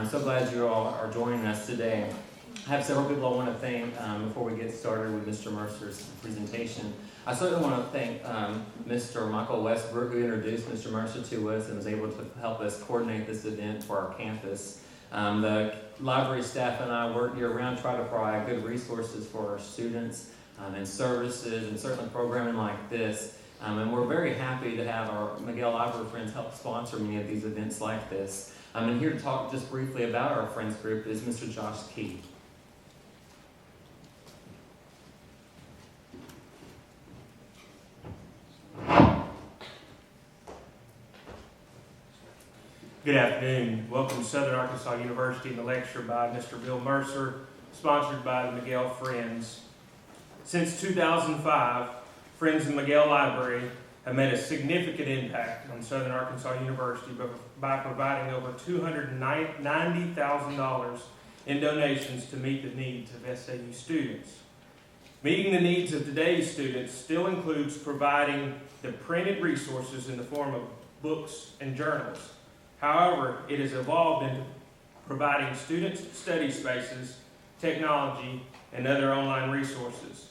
I'm so glad you all are joining us today. I have several people I want to thank before we get started with Mr. Mercer's presentation. I certainly want to thank Mr. Michael Westbrook, who introduced Mr. Mercer to us and was able to help us coordinate this event for our campus. The library staff and I work year-round, try to provide good resources for our students and services and certainly programming like this. And we're very happy to have our Miguel Library friends help sponsor many of these events like this. And here to talk just briefly about our friends group is Mr. Josh Key. Good afternoon. Welcome to Southern Arkansas University and the lecture by Mr. Bill Mercer, sponsored by the Miguel Friends. Since 2005, Friends of Miguel Library have made a significant impact on Southern Arkansas University by providing over $290,000 in donations to meet the needs of SAU students. Meeting the needs of today's students still includes providing the printed resources in the form of books and journals. However, it has evolved into providing students study spaces, technology, and other online resources.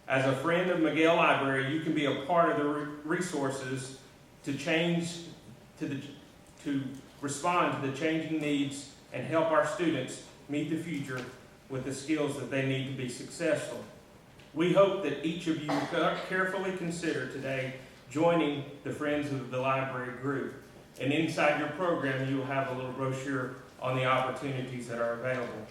As a friend of Miguel Library, you can be a part of the resources to respond to the changing needs and help our students meet the future with the skills that they need to be successful. We hope that each of you will carefully consider today joining the Friends of the Library group. And inside your program, you will have a little brochure on the opportunities that are available.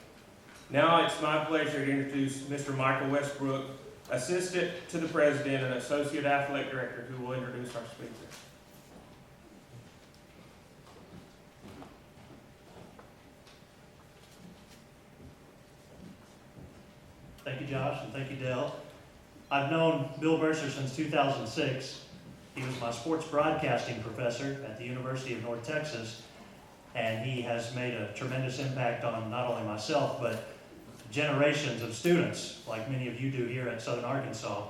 Now it's my pleasure to introduce Mr. Michael Westbrook, Assistant to the President and Associate Athletic Director, who will introduce our speaker. Thank you, Josh, and thank you, Dell. I've known Bill Mercer since 2006. He was my sports broadcasting professor at the University of North Texas, and he has made a tremendous impact on not only myself, but generations of students, like many of you do here at Southern Arkansas.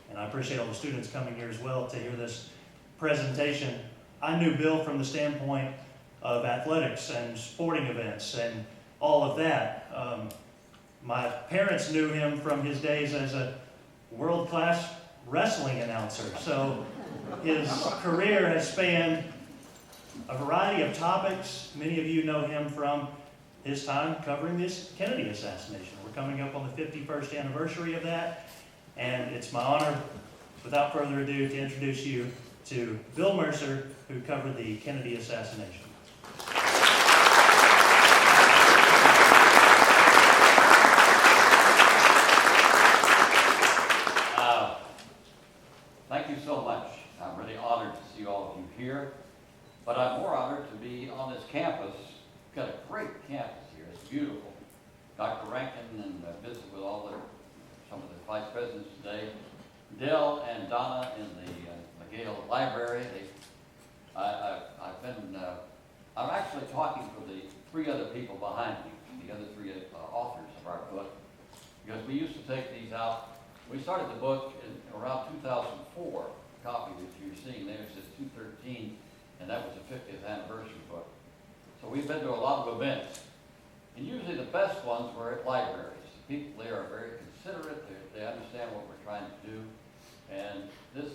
And I appreciate all the students coming here as well to hear this presentation. I knew Bill from the standpoint of athletics and sporting events and all of that. My parents knew him from his days as a world-class wrestling announcer. So his career has spanned a variety of topics. Many of you know him from his time covering this Kennedy assassination. We're coming up on the 51st anniversary of that, and it's my honor, without further ado, to introduce you to Bill Mercer, who covered the Kennedy assassination. Thank you so much. I'm really honored to see all of you here, but I'm more honored to be on this campus. We've got a great campus here. It's beautiful. Dr. Rankin and visit with some of the vice presidents today. Dell and Donna in the McGill Library. I'm actually talking for the three other people behind me, the other three authors of our book, because we used to take these out. We started the book in around 2004. The copy that you're seeing there says 213, and that was the 50th anniversary book. So we've been to a lot of events, and usually the best ones were at libraries. The people there are very considerate. They understand what we're trying to do, and this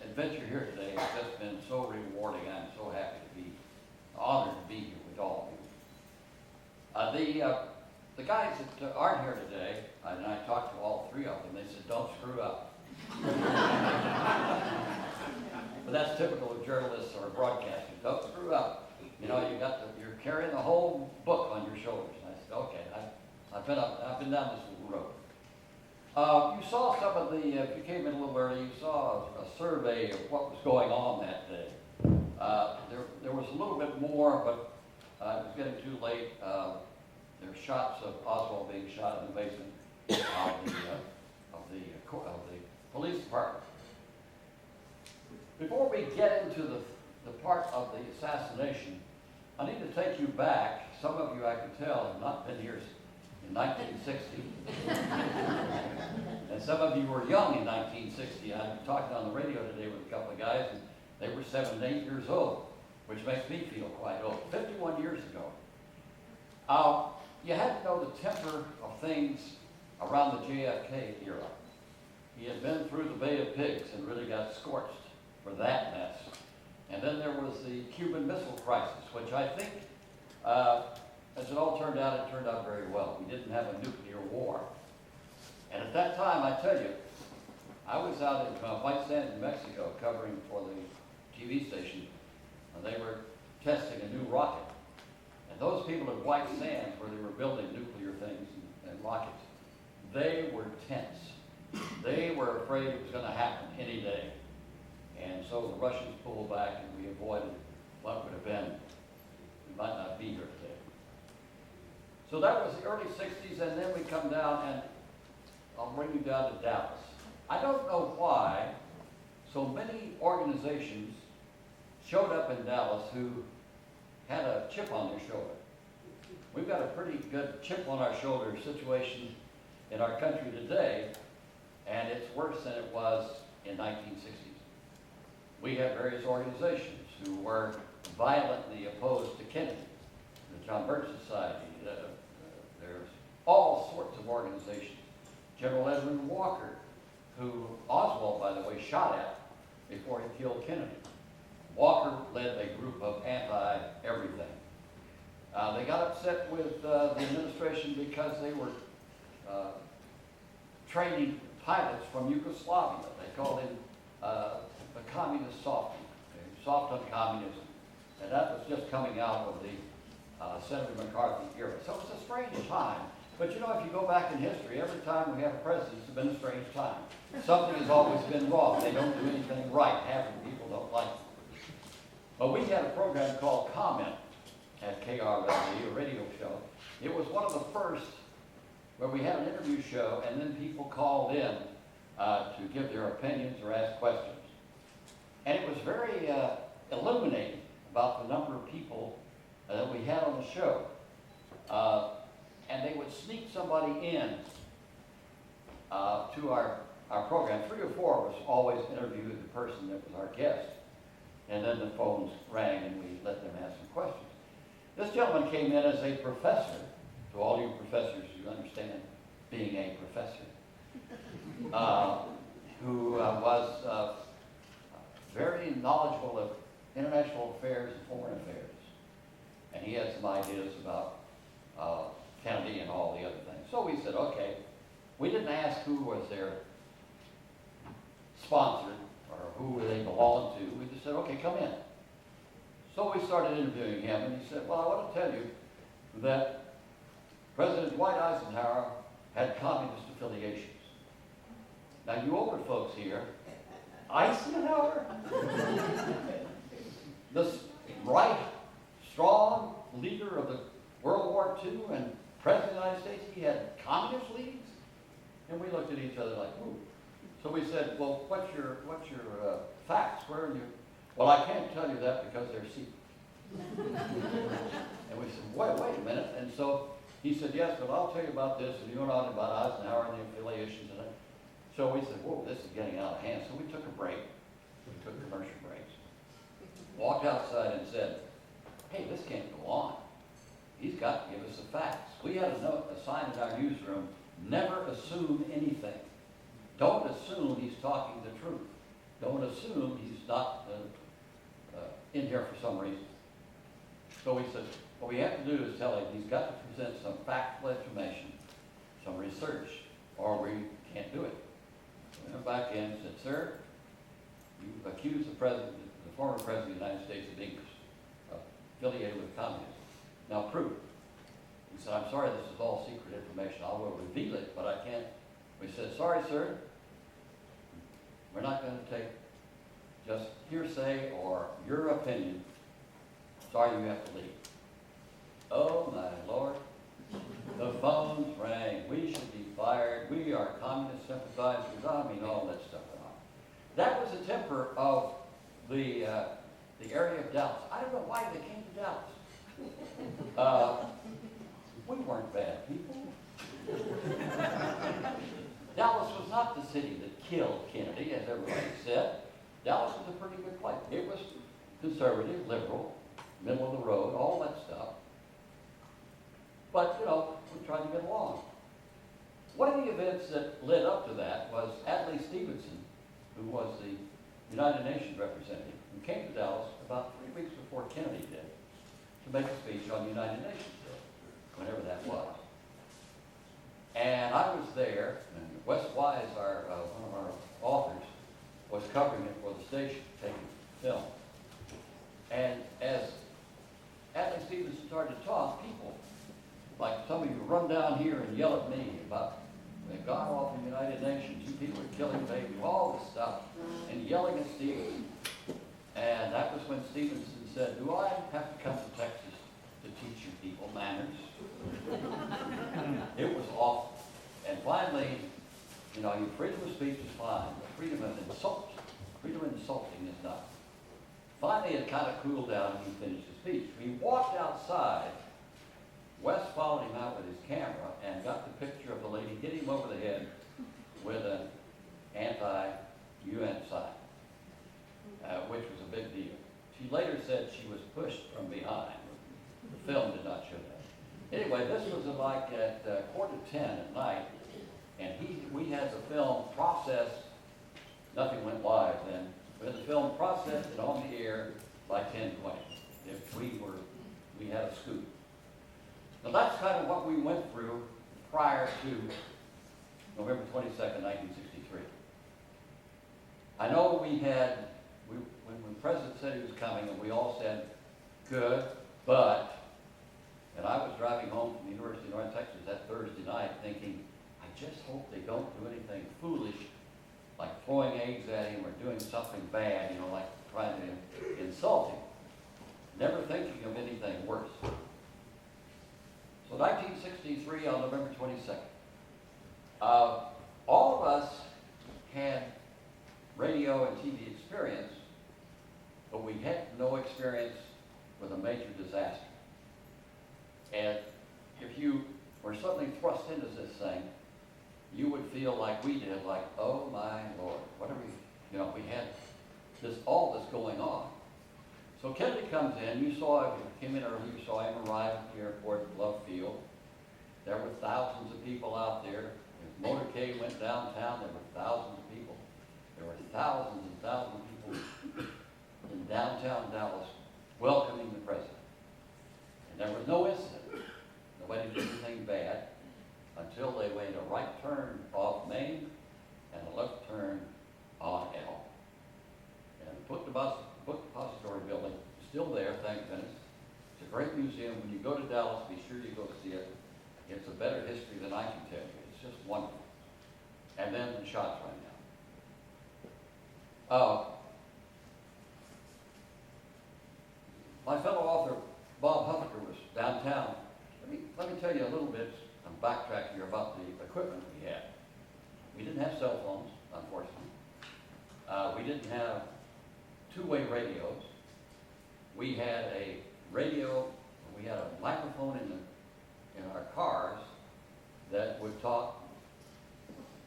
adventure here today has just been so rewarding. I'm so happy to be honored to be here with all of you. The guys that aren't here today, and I talked to all three of them, they said, don't screw up. But that's typical of journalists or broadcasters. Don't screw up. You know, you're carrying the whole book on your shoulders. And I said, okay, I've been down this road. You saw some of if you came in a little early, you saw a survey of what was going on that day. There was a little bit more, but it was getting too late. There were shots of Oswald being shot in the basement of the police department. Before we get into the part of the assassination, I need to take you back. Some of you, I can tell, have not been here in 1960. And some of you were young in 1960. I'm talking on the radio today with a couple of guys, and they were 7 and 8 years old, which makes me feel quite old. 51 years ago. You had to know the temper of things around the JFK era. He had been through the Bay of Pigs and really got scorched for that mess. And then there was the Cuban Missile Crisis, which I think, as it all turned out, it turned out very well. We didn't have a nuclear war. And at that time, I tell you, I was out in White Sands, New Mexico, covering for the TV station, and they were testing a new rocket. And those people at White Sands, where they were building nuclear things and rockets, they were tense. They were afraid it was going to happen any day. And so the Russians pulled back, and we avoided what would have been, we might not be here today. So that was the early 60s, and then we come down, and I'll bring you down to Dallas. I don't know why so many organizations showed up in Dallas who had a chip on their shoulder. We've got a pretty good chip on our shoulder situation in our country today, and it's worse than it was in 1960s. We have various organizations who were violently opposed to Kennedy, the John Birch Society. There's all sorts of organizations. General Edwin Walker, who Oswald, by the way, shot at before he killed Kennedy. Walker led a group of anti-everything. They got upset with the administration because they were training pilots from Yugoslavia. They called him the communist softy, soft on communism. And that was just coming out of the Senator McCarthy era. So it was a strange time. But you know, if you go back in history, every time we have a president, it's been a strange time. Something has always been wrong. They don't do anything right. Half of the people don't like it. But we had a program called Comment at KRLD, a radio show. It was one of the first where we had an interview show, and then people called in to give their opinions or ask questions. And it was very illuminating about the number of people that we had on the show. And they would sneak somebody in to our program. 3 or 4 of us always interviewed the person that was our guest. And then the phones rang and we let them ask some questions. This gentleman came in as a professor. To all you professors, you understand being a professor. Who was very knowledgeable of international affairs and foreign affairs. And he had some ideas about Kennedy and all the other things. So we said, okay, we didn't ask who was their sponsor or who they belonged to. We just said, okay, come in. So we started interviewing him, and he said, well, I want to tell you that President Dwight Eisenhower had communist affiliations. Now, you older folks here, Eisenhower? This bright, strong leader of the World War II and President of the United States, he had communist leagues? And we looked at each other like, ooh. So we said, well, what's your facts? Where are you? Well, I can't tell you that because they're secret. And we said, wait a minute. And so he said, yes, but I'll tell you about this, and you went on about Eisenhower and the affiliations and that. So we said, whoa, this is getting out of hand. So we took a break. We took commercial breaks. Walked outside and said, hey, this can't go on. He's got to give us the facts. We had a note, a sign in our newsroom, never assume anything. Don't assume he's talking the truth. Don't assume he's not in here for some reason. So we said, what we have to do is tell him he's got to present some factual information, some research, or we can't do it. So we went back in and said, sir, you've accused the former president of the United States of being affiliated with communism. Now prove it. He said, I'm sorry, this is all secret information. I will reveal it, but I can't. We said, sorry, sir. We're not going to take just hearsay or your opinion. Sorry, you have to leave. Oh, my Lord. The phones rang. We should be fired. We are communist sympathizers. I mean, all that stuff went on. That was the temper of the area of Dallas. I don't know why they came to Dallas. We weren't bad people. Dallas was not the city that killed Kennedy, as everybody said. Dallas was a pretty good place. It was conservative, liberal, middle of the road, all that stuff. But, you know, we tried to get along. One of the events that led up to that was Adlai Stevenson, who was the United Nations representative, who came to Dallas about 3 weeks before Kennedy did to make a speech on the United Nations Day, whenever that was. And I was there, and Wes Wise, one of our authors, was covering it for the station, taking film. And as Adlai Stevenson started to talk, people, like some of you, run down here and yell at me about God off the United Nations, you people are killing babies, all this stuff, and yelling at Stevenson. And that was when Stevenson said, do I have to come to Texas to teach you people manners? It was awful. And finally, you know, your freedom of speech is fine, but freedom of insulting is not. Finally, it kind of cooled down and he finished his speech. We walked outside. Wes followed him out with his camera and got the picture of the lady hit him over the head with an anti-UN sign, which was a big deal. She later said she was pushed from behind. The film did not show that. Anyway, this was like at 9:45 at night, and we had the film processed. Nothing went live then. We had the film processed and on the air by 10:20. If we had a scoop. Now that's kind of what we went through prior to November 22nd, 1963. I know when the president said he was coming, and we all said, good, but, and I was driving home from the University of North Texas that Thursday night thinking, I just hope they don't do anything foolish, like throwing eggs at him or doing something bad, you know, like trying to insult him. Never thinking of anything worse. So 1963 on November 22nd. All of us had radio and TV experience, but we had no experience with a major disaster. And if you were suddenly thrust into this thing, you would feel like we did, like, oh my Lord, what are we, you know, we had all this going on. So Kennedy comes in, if you came in early, you saw him arrive at the airport at Love Field. There were thousands of people out there. His motorcade went downtown, there were thousands of people. There were thousands and thousands of people in downtown Dallas welcoming the president. And there was no incident. Nobody did anything bad until they made a right turn off Main and a left turn on Elm. And the book depository building is still there, thank goodness. It's a great museum. When you go to Dallas, be sure you go see it. It's a better history than I can tell you. It's just wonderful. And then the shots rang out. My fellow author, Bob Huffaker, was downtown. Let me tell you a little bit, I'm backtracking here, about the equipment we had. We didn't have cell phones, unfortunately. We didn't have two-way radios. We had a radio, we had a microphone in our cars that would talk,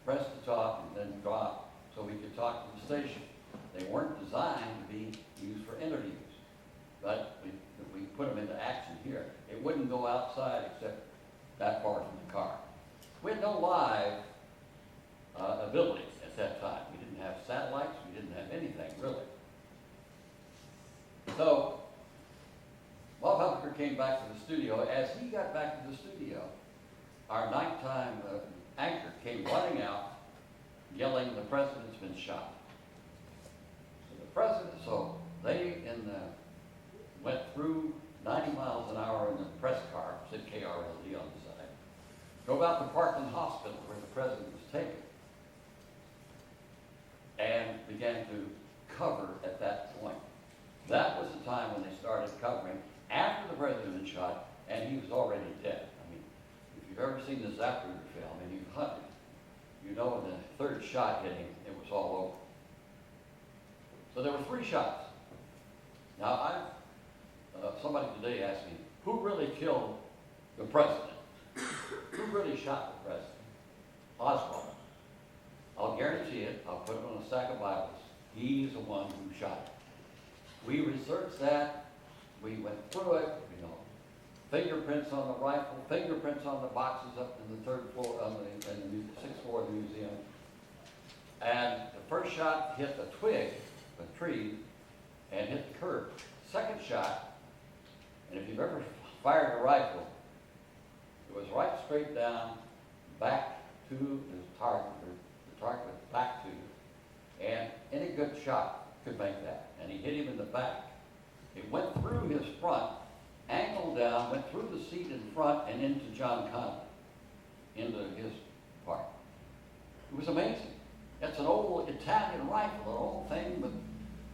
press to talk, and then drop, so we could talk to the station. They weren't designed to be used for interviews, but we put them into action here. It wouldn't go outside except that far from the car. We had no live ability at that time. We didn't have satellites, we didn't have anything, really. So, Bob Huffaker came back to the studio. As he got back to the studio, our nighttime anchor came running out, yelling, the president's been shot. So they went through 90 miles an hour in the press car, said KRLD on the side, drove out to Parkland Hospital where the president was taken, and began to cover at that point. That was the time when they started covering after the president had been shot, and he was already dead. I mean, if you've ever seen the Zapruder film and you've hunted, you know when the third shot hit him, it was all over. So there were 3 shots. Now, somebody today asked me, who really killed the president? Who really shot the president? Oswald. I'll guarantee it. I'll put it on a stack of Bibles. He's the one who shot it. We researched that. We went through it, you know. fingerprints on the rifle, fingerprints on the boxes up in the third floor, in the sixth floor of the museum. And the first shot hit a twig, a tree, and hit the curb. Second shot, and if you've ever fired a rifle, it was right straight down, back to the target, or the target was back to you. And any good shot could make that. And he hit him in the back. It went through his front, angled down, went through the seat in front and into John Connolly, into his part. It was amazing. That's an old Italian rifle, an old thing, but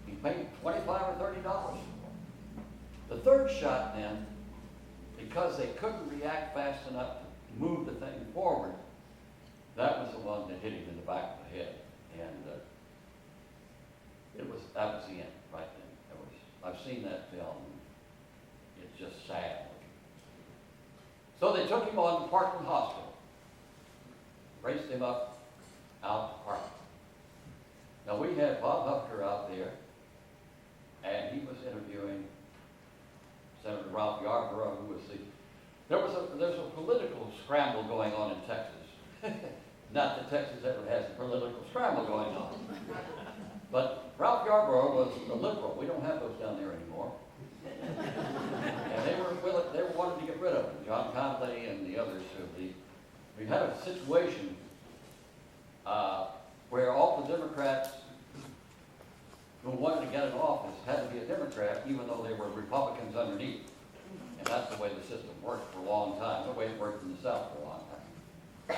he paid $25 or $30 for. The third shot then, because they couldn't react fast enough to move the thing forward, that was the one that hit him in the back of the head. And that was the end right then. I've seen that film. It's just sad. So they took him on to Parkland Hospital, raced him up out to Parkland. Now we had Bob Hufter out there, and he was interviewing Senator Ralph Yarborough, who was there's a political scramble going on in Texas. Not that Texas ever has a political scramble going on. But Ralph Yarborough was a liberal. We don't have those down there anymore. And they wanted to get rid of him, John Connolly and the others. We had a situation where all the Democrats who wanted to get in office had to be a Democrat, even though they were Republicans underneath. And that's the way the system worked for a long time, the way it worked in the South for a long time.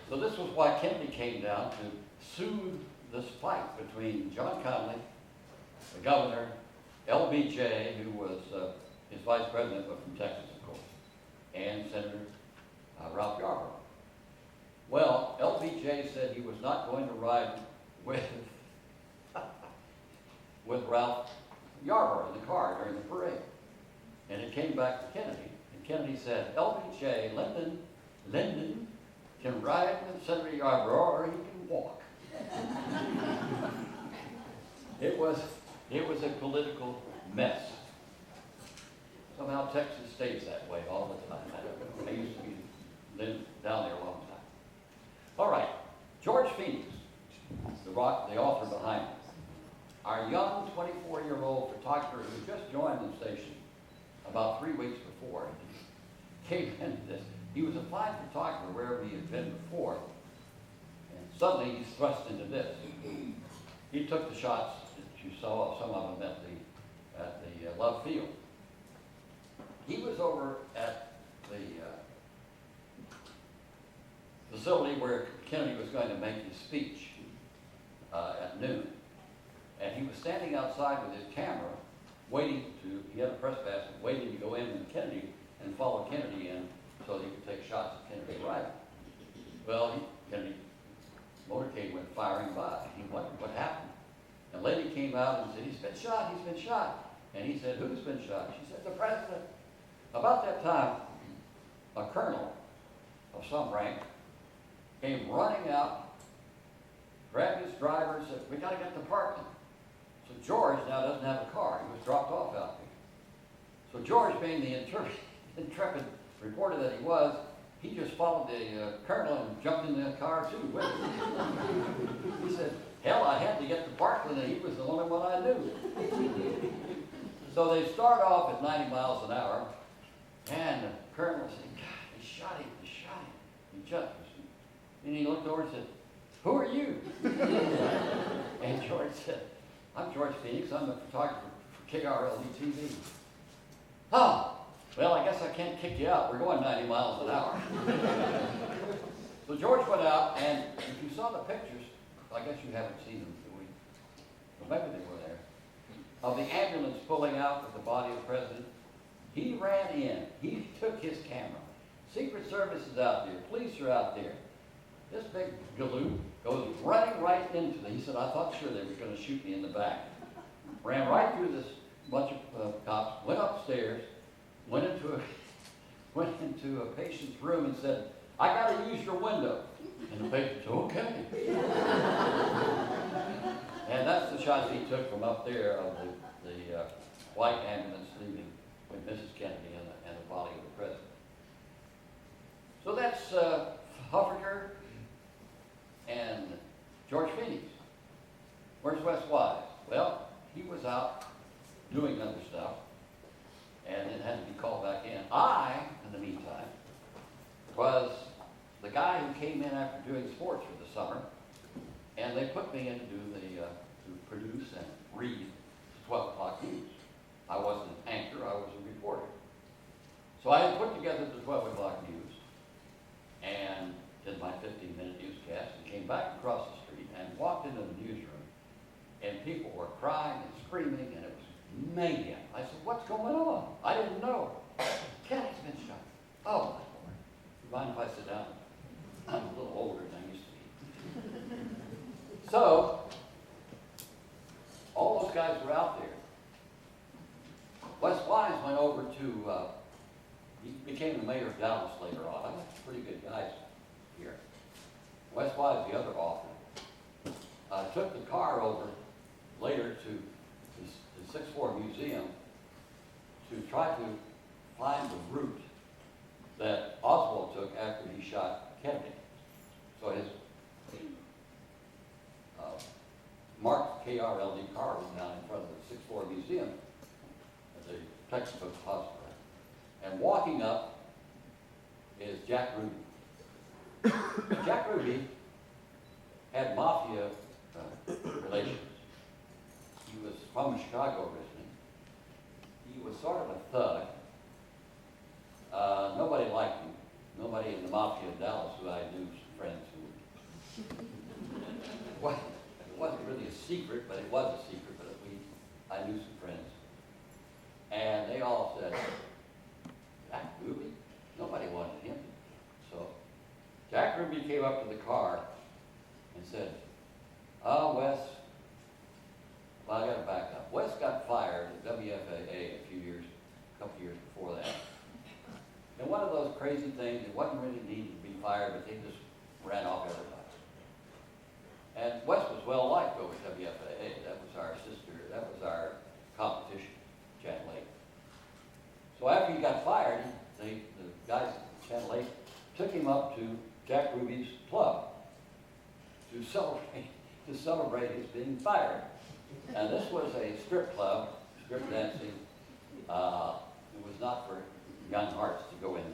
So this was why Kennedy came down to soothe this fight between John Connolly, the governor, LBJ, who was his vice president, but from Texas, of course, and Senator Ralph Yarborough. Well, LBJ said he was not going to ride with Ralph Yarborough in the car during the parade. And it came back to Kennedy, and Kennedy said, LBJ, Lyndon can ride with Senator Yarborough or he can walk. It was a political mess. Somehow Texas stays that way all the time. I used to be down there a long time. All right, George Phoenix, the author behind it. Our young 24-year-old photographer who just joined the station about 3 weeks before came into this. He was a fine photographer wherever he had been before. And suddenly he's thrust into this. He took the shots that you saw, some of them at the Love Field. He was over at the facility where Kennedy was going to make his speech at noon. And he was standing outside with his camera, he had a press pass, waiting to go in with Kennedy and follow Kennedy in so that he could take shots of Kennedy arriving. Well, Kennedy's motorcade went firing by. He wondered what happened. And a lady came out and said, he's been shot. And he said, who's been shot? She said, the president. About that time, a colonel of some rank came running out, grabbed his driver and said, we got to get to Parkland. So George now doesn't have a car. He was dropped off out there. So George, being the intrepid reporter that he was, he just followed the colonel and jumped in the car too with him. He said, hell, I had to get to Parkland and he was the only one I knew. So they start off at 90 miles an hour and the colonel said, God, they shot him. He jumped. And he looked over and said, who are you? And George said, I'm George Phoenix. I'm the photographer for KRLD TV. Oh, well, I guess I can't kick you out. We're going 90 miles an hour. So George went out, and if you saw the pictures, I guess you haven't seen them, do we? Well, maybe they were there, of the ambulance pulling out with the body of the president. He ran in. He took his camera. Secret Service is out there. Police are out there. This big galoot goes running right into he said, I thought sure they were going to shoot me in the back. Ran right through this bunch of cops, went upstairs, went into a patient's room and said, I got to use your window. And the patient said, okay. And that's the shots he took from up there of the white ambulance leaving with Mrs. Kennedy and the body of the president. So that's Huffaker and George Phoenix. Where's Wes Wise? Well, he was out doing other stuff and then had to be called back in. I, in the meantime, was the guy who came in after doing sports for the summer, and they put me in to do to produce and read the 12 o'clock news. I wasn't an anchor, I was a reporter. So I had put together the 12 o'clock news and did my 15-minute newscast and came back across the street and walked into the newsroom, and people were crying and screaming, and it was mayhem. I said, what's going on? I didn't know. Kennedy's been shot. Oh, my Lord. You mind if I sit down? I'm a little older than I used to be. So, all those guys were out there. Wes Wise went over to, he became the mayor of Dallas later on. I got pretty good guys here. Wes Wise, the other author, took the car over later to the Sixth Floor Museum to try to find the route that Oswald took after he shot Kennedy. So his marked KRLD car was down in front of the Sixth Floor Museum at the Textbook Depository. And walking up is Jack Ruby. Jack Ruby had mafia relations. He was from Chicago originally. He was sort of a thug. Nobody liked him. Nobody in the mafia of Dallas who I knew, some friends who well, it wasn't really a secret, but it was a secret, but I knew some friends. And they all said, Jack Ruby? Nobody wanted him. So Jack Ruby came up to the car and said, oh, Wes, well, I got to back up. Wes got fired at WFAA a couple years before that. And one of those crazy things, it wasn't really needed to be fired, but they just ran off everybody. And Wes was well liked over at WFAA. That was our sister, that was our competition, Channel 8. So after he got fired, the guys at Channel 8 took him up to Jack Ruby's club to celebrate his being fired. And this was a strip club, strip dancing. It was not for young hearts to go in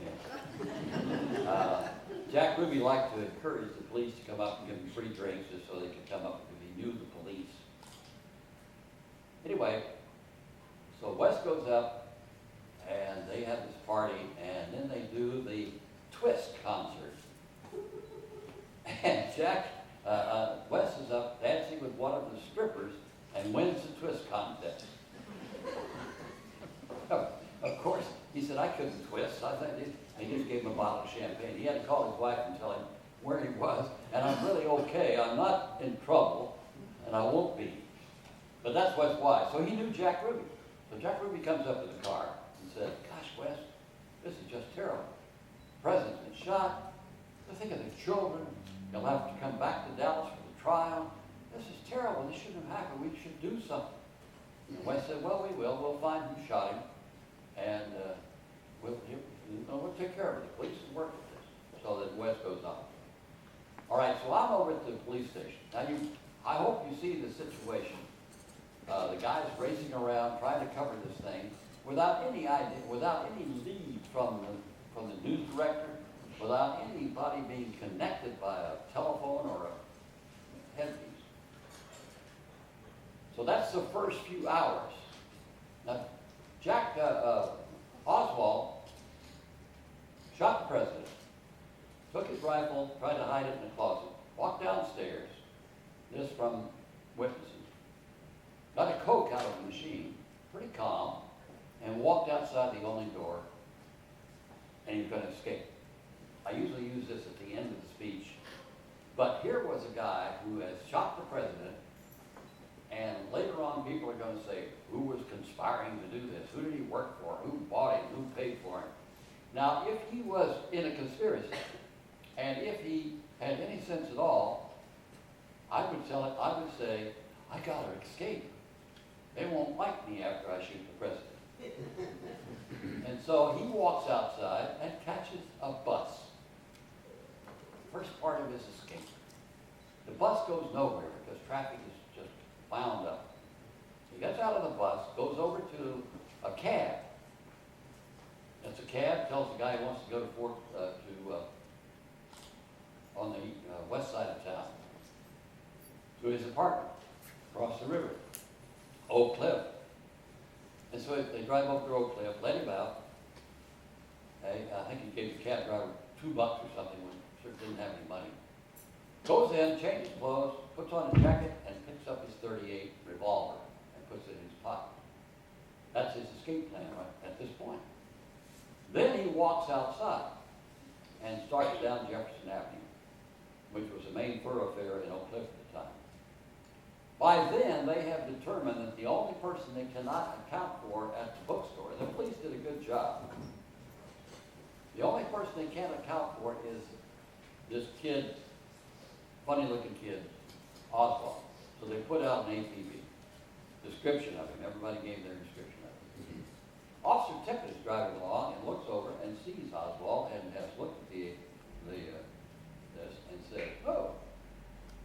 there. Jack Ruby liked to encourage the police to come up and give them free drinks just so they could come up because he knew the police. Anyway, so Wes goes up and they have this party and then they do the Twist concert. And Wes is up dancing with one of the strippers and wins the Twist contest. Of course, he said, I couldn't twist. I think they just gave him a bottle of champagne. He had to call his wife and tell him where he was. And I'm really okay. I'm not in trouble, and I won't be. But that's Wes Wise. So he knew Jack Ruby. So Jack Ruby comes up to the car and said, gosh, Wes, this is just terrible. The president's been shot. Think of the children. They'll have to come back to Dallas for the trial. This is terrible. This shouldn't have happened. We should do something. And Wes said, well, we will. We'll find who shot him. And we'll take care of it. The police will work with this. So that Wes goes on. All right, so I'm over at the police station. Now, I hope you see the situation. The guy's racing around trying to cover this thing without any idea, without any lead from the news director, without anybody being connected by a telephone or a headpiece. So that's the first few hours. Now, Jack Oswald shot the president, took his rifle, tried to hide it in a closet, walked downstairs, this from witnesses, got a Coke out of the machine, pretty calm, and walked outside the only door, and he was going to escape. I usually use this at the end of the speech, but here was a guy who has shot the president, and later on people are going to say, who was conspiring to do this? Who did he work for? Who bought him? Who paid for him? Now, if he was in a conspiracy, and if he had any sense at all, I would say, I gotta escape. They won't like me after I shoot the president. so he walks outside and catches a bus. First part of his escape. The bus goes nowhere because traffic is just bound up. He gets out of the bus, goes over to a cab. It's a cab, tells the guy he wants to go to on the west side of town, to his apartment, across the river, Oak Cliff. And so they drive up to Oak Cliff, let him out. I think he gave the cab driver $2 or something, when he sure didn't have any money. Goes in, changes clothes, puts on a jacket, and picks up his .38 revolver and puts it in his pocket. That's his escape plan right at this point. Then he walks outside and starts down Jefferson Avenue, which was the main thoroughfare in Oak Cliff at the time. By then, they have determined that the only person they cannot account for at the bookstore, and the police did a good job, the only person they can't account for is this kid, funny-looking kid, Oswald. So they put out an APB description of him. Everybody gave their description of him. Officer Tippett is driving along and looks over and sees Oswald and has looked at this and said, "Oh,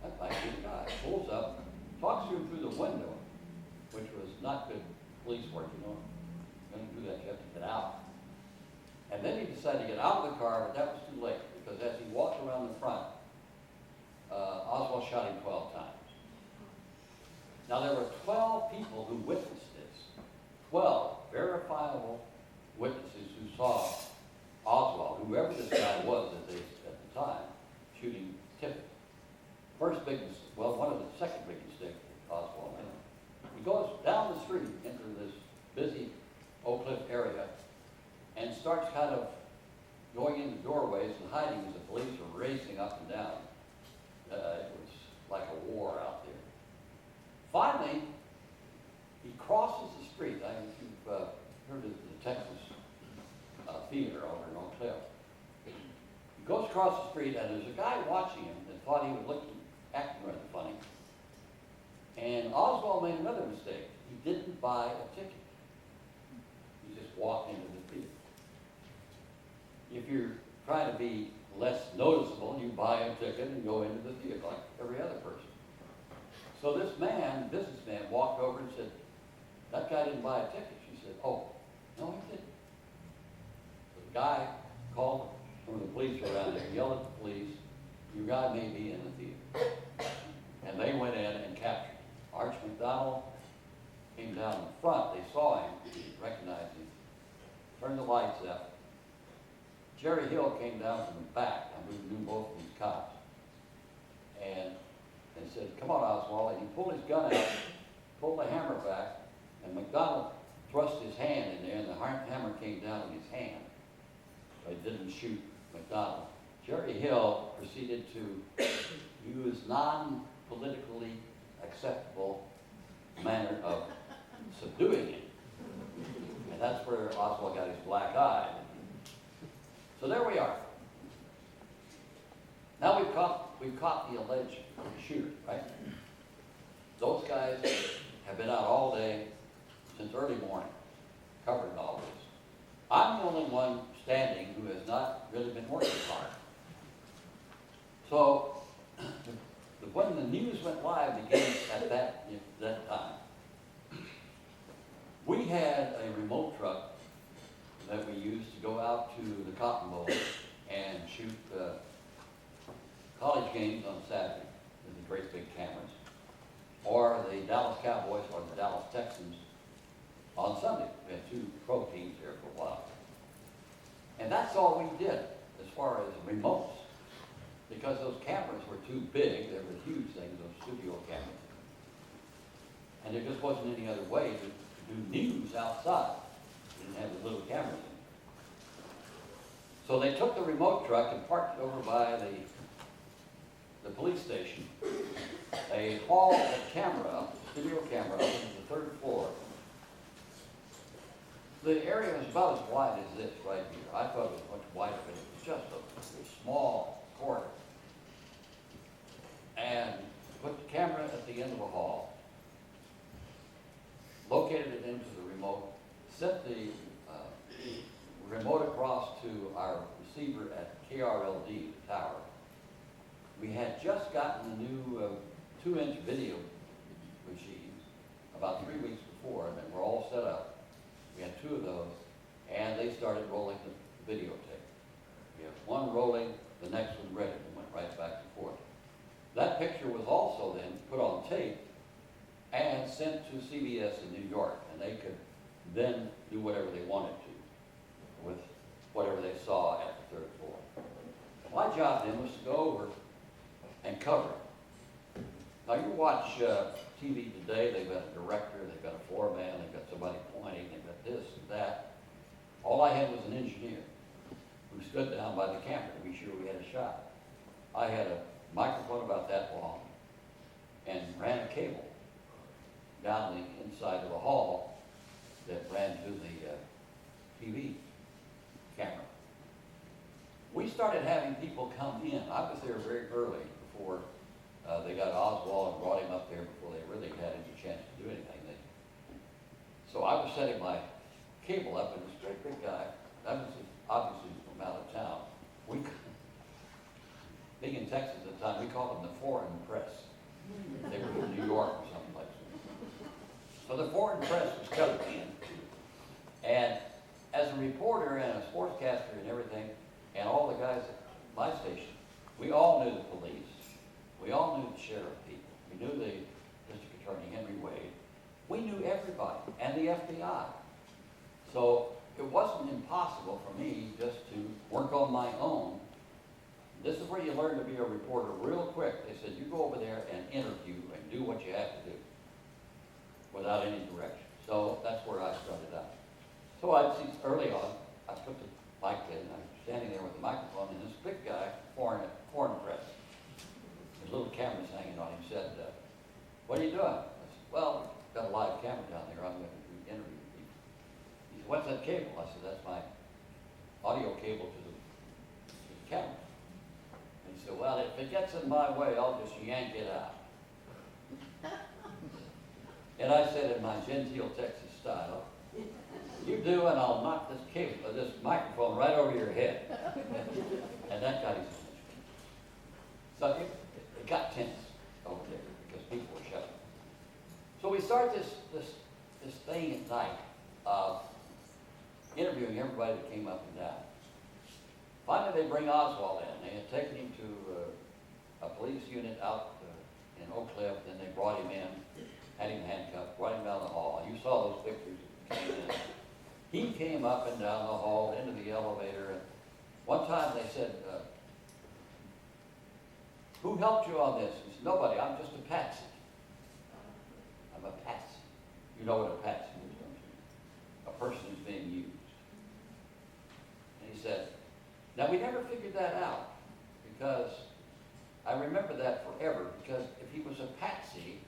that might be the guy." Pulls up, talks to him through the window, which was not good police work, you know. When you do that, you have to get out. And then he decided to get out of the car, but that was too late, because as he walked around the front, Oswald shot him 12 times. Now, there were 12 people who witnessed this. 12 verifiable witnesses who saw Oswald, whoever this guy was at the time, shooting Tippett. First big mistake, well, one of the second big mistakes Oswald made. He goes down the street into this busy Oak Cliff area and starts kind of going into doorways and hiding as the police are racing up and down. It was like a war out there. Finally, he crosses the street. I don't know if you've heard of the Texas Theater over in Oak Cliff. He goes across the street, and there's a guy watching him that thought he was acting rather funny. And Oswald made another mistake. He didn't buy a ticket. He just walked into the theater. If you're trying to be less noticeable, you buy a ticket and go into the theater like every other person. So this businessman, walked over and said, "That guy didn't buy a ticket." She said, "Oh, no, he didn't." So the guy called from the police around there, yelled at the police, "Your guy may be in the theater." And they went in and captured him. Arch McDonald came down in front. They saw him, recognized him, turned the lights up. Jerry Hill came down from the back, and we knew both of these cops, and said, "Come on, Oswald." And he pulled his gun out, pulled the hammer back, and McDonald thrust his hand in there, and the hammer came down in his hand. But he didn't shoot McDonald. Jerry Hill proceeded to use non-politically acceptable manner of subduing him. And that's where Oswald got his black eye. So there we are. Now we've caught the alleged shooter, right? Those guys have been out all day since early morning, covering all this. I'm the only one standing who has not really been working hard. So when the news went live again at that time, we had a remote truck that we used to go out to the Cotton Bowl and shoot college games on Saturday with the great big cameras, or the Dallas Cowboys or the Dallas Texans on Sunday. We had two pro teams there for a while. And that's all we did as far as remotes, because those cameras were too big. They were huge things, those studio cameras. And there just wasn't any other way to do news outside. We didn't have the little cameras in. So they took the remote truck and parked it over by the police station. They hauled a camera up, studio camera up into the third floor. The area was about as wide as this right here. I thought it was much wider, but it was just a small corridor. And put the camera at the end of a hall, located it into the remote, set the remote across to our receiver at KRLD, the tower. We had just gotten the new 2-inch video machines about 3 weeks before, and they were all set up. We had 2 of those, and they started rolling the videotape. We have one rolling, the next one ready, and went right back and forth. That picture was also then put on tape and sent to CBS in New York, and they could then do whatever they wanted to with whatever they saw at the 3rd floor. My job then was to go over and cover it. Now you watch TV today, they've got a director, they've got a floor man, they've got somebody pointing, they've got this and that. All I had was an engineer who stood down by the camera to be sure we had a shot. I had a microphone about that long and ran a cable down the inside of the hall that ran to the TV camera. We started having people come in. I was there very early before they got Oswald and brought him up there before they really had any chance to do anything. So I was setting my cable up, and this great big guy, that was obviously from out of town. Being in Texas at the time, we called them the foreign press. They were from New York or someplace. So the foreign press was coming in. And as a reporter and a sportscaster and everything, and all the guys at my station, we all knew the police. We all knew the sheriff people. We knew the district attorney, Henry Wade. We knew everybody, and the FBI. So it wasn't impossible for me just to work on my own. This is where you learn to be a reporter real quick. They said, you go over there and interview and do what you have to do without any direction. So that's where I started out. So I'd see early on, I put the mic in, and I'm standing there with the microphone, and this big guy, foreign press, his little cameras hanging on him, said, what are you doing? I said, well, we've got a live camera down there, I'm going to interview people. He said, what's that cable? I said, that's my audio cable to the camera. And he said, well, if it gets in my way, I'll just yank it out. And I said in my genteel Texas style, you do, and I'll knock this cable, this microphone right over your head. And that got his attention. So it got tense over there because people were shouting. So we start this thing at night of interviewing everybody that came up and down. Finally, they bring Oswald in. They had taken him to a police unit out in Oak Cliff. Then they brought him in, had him handcuffed, brought him down the hall. You saw those pictures that came in. He came up and down the hall into the elevator. And one time they said, who helped you on this? He said, nobody. I'm just a patsy. I'm a patsy. You know what a patsy is, don't you? A person who's being used. And he said, now we never figured that out because I remember that forever, because if he was a patsy,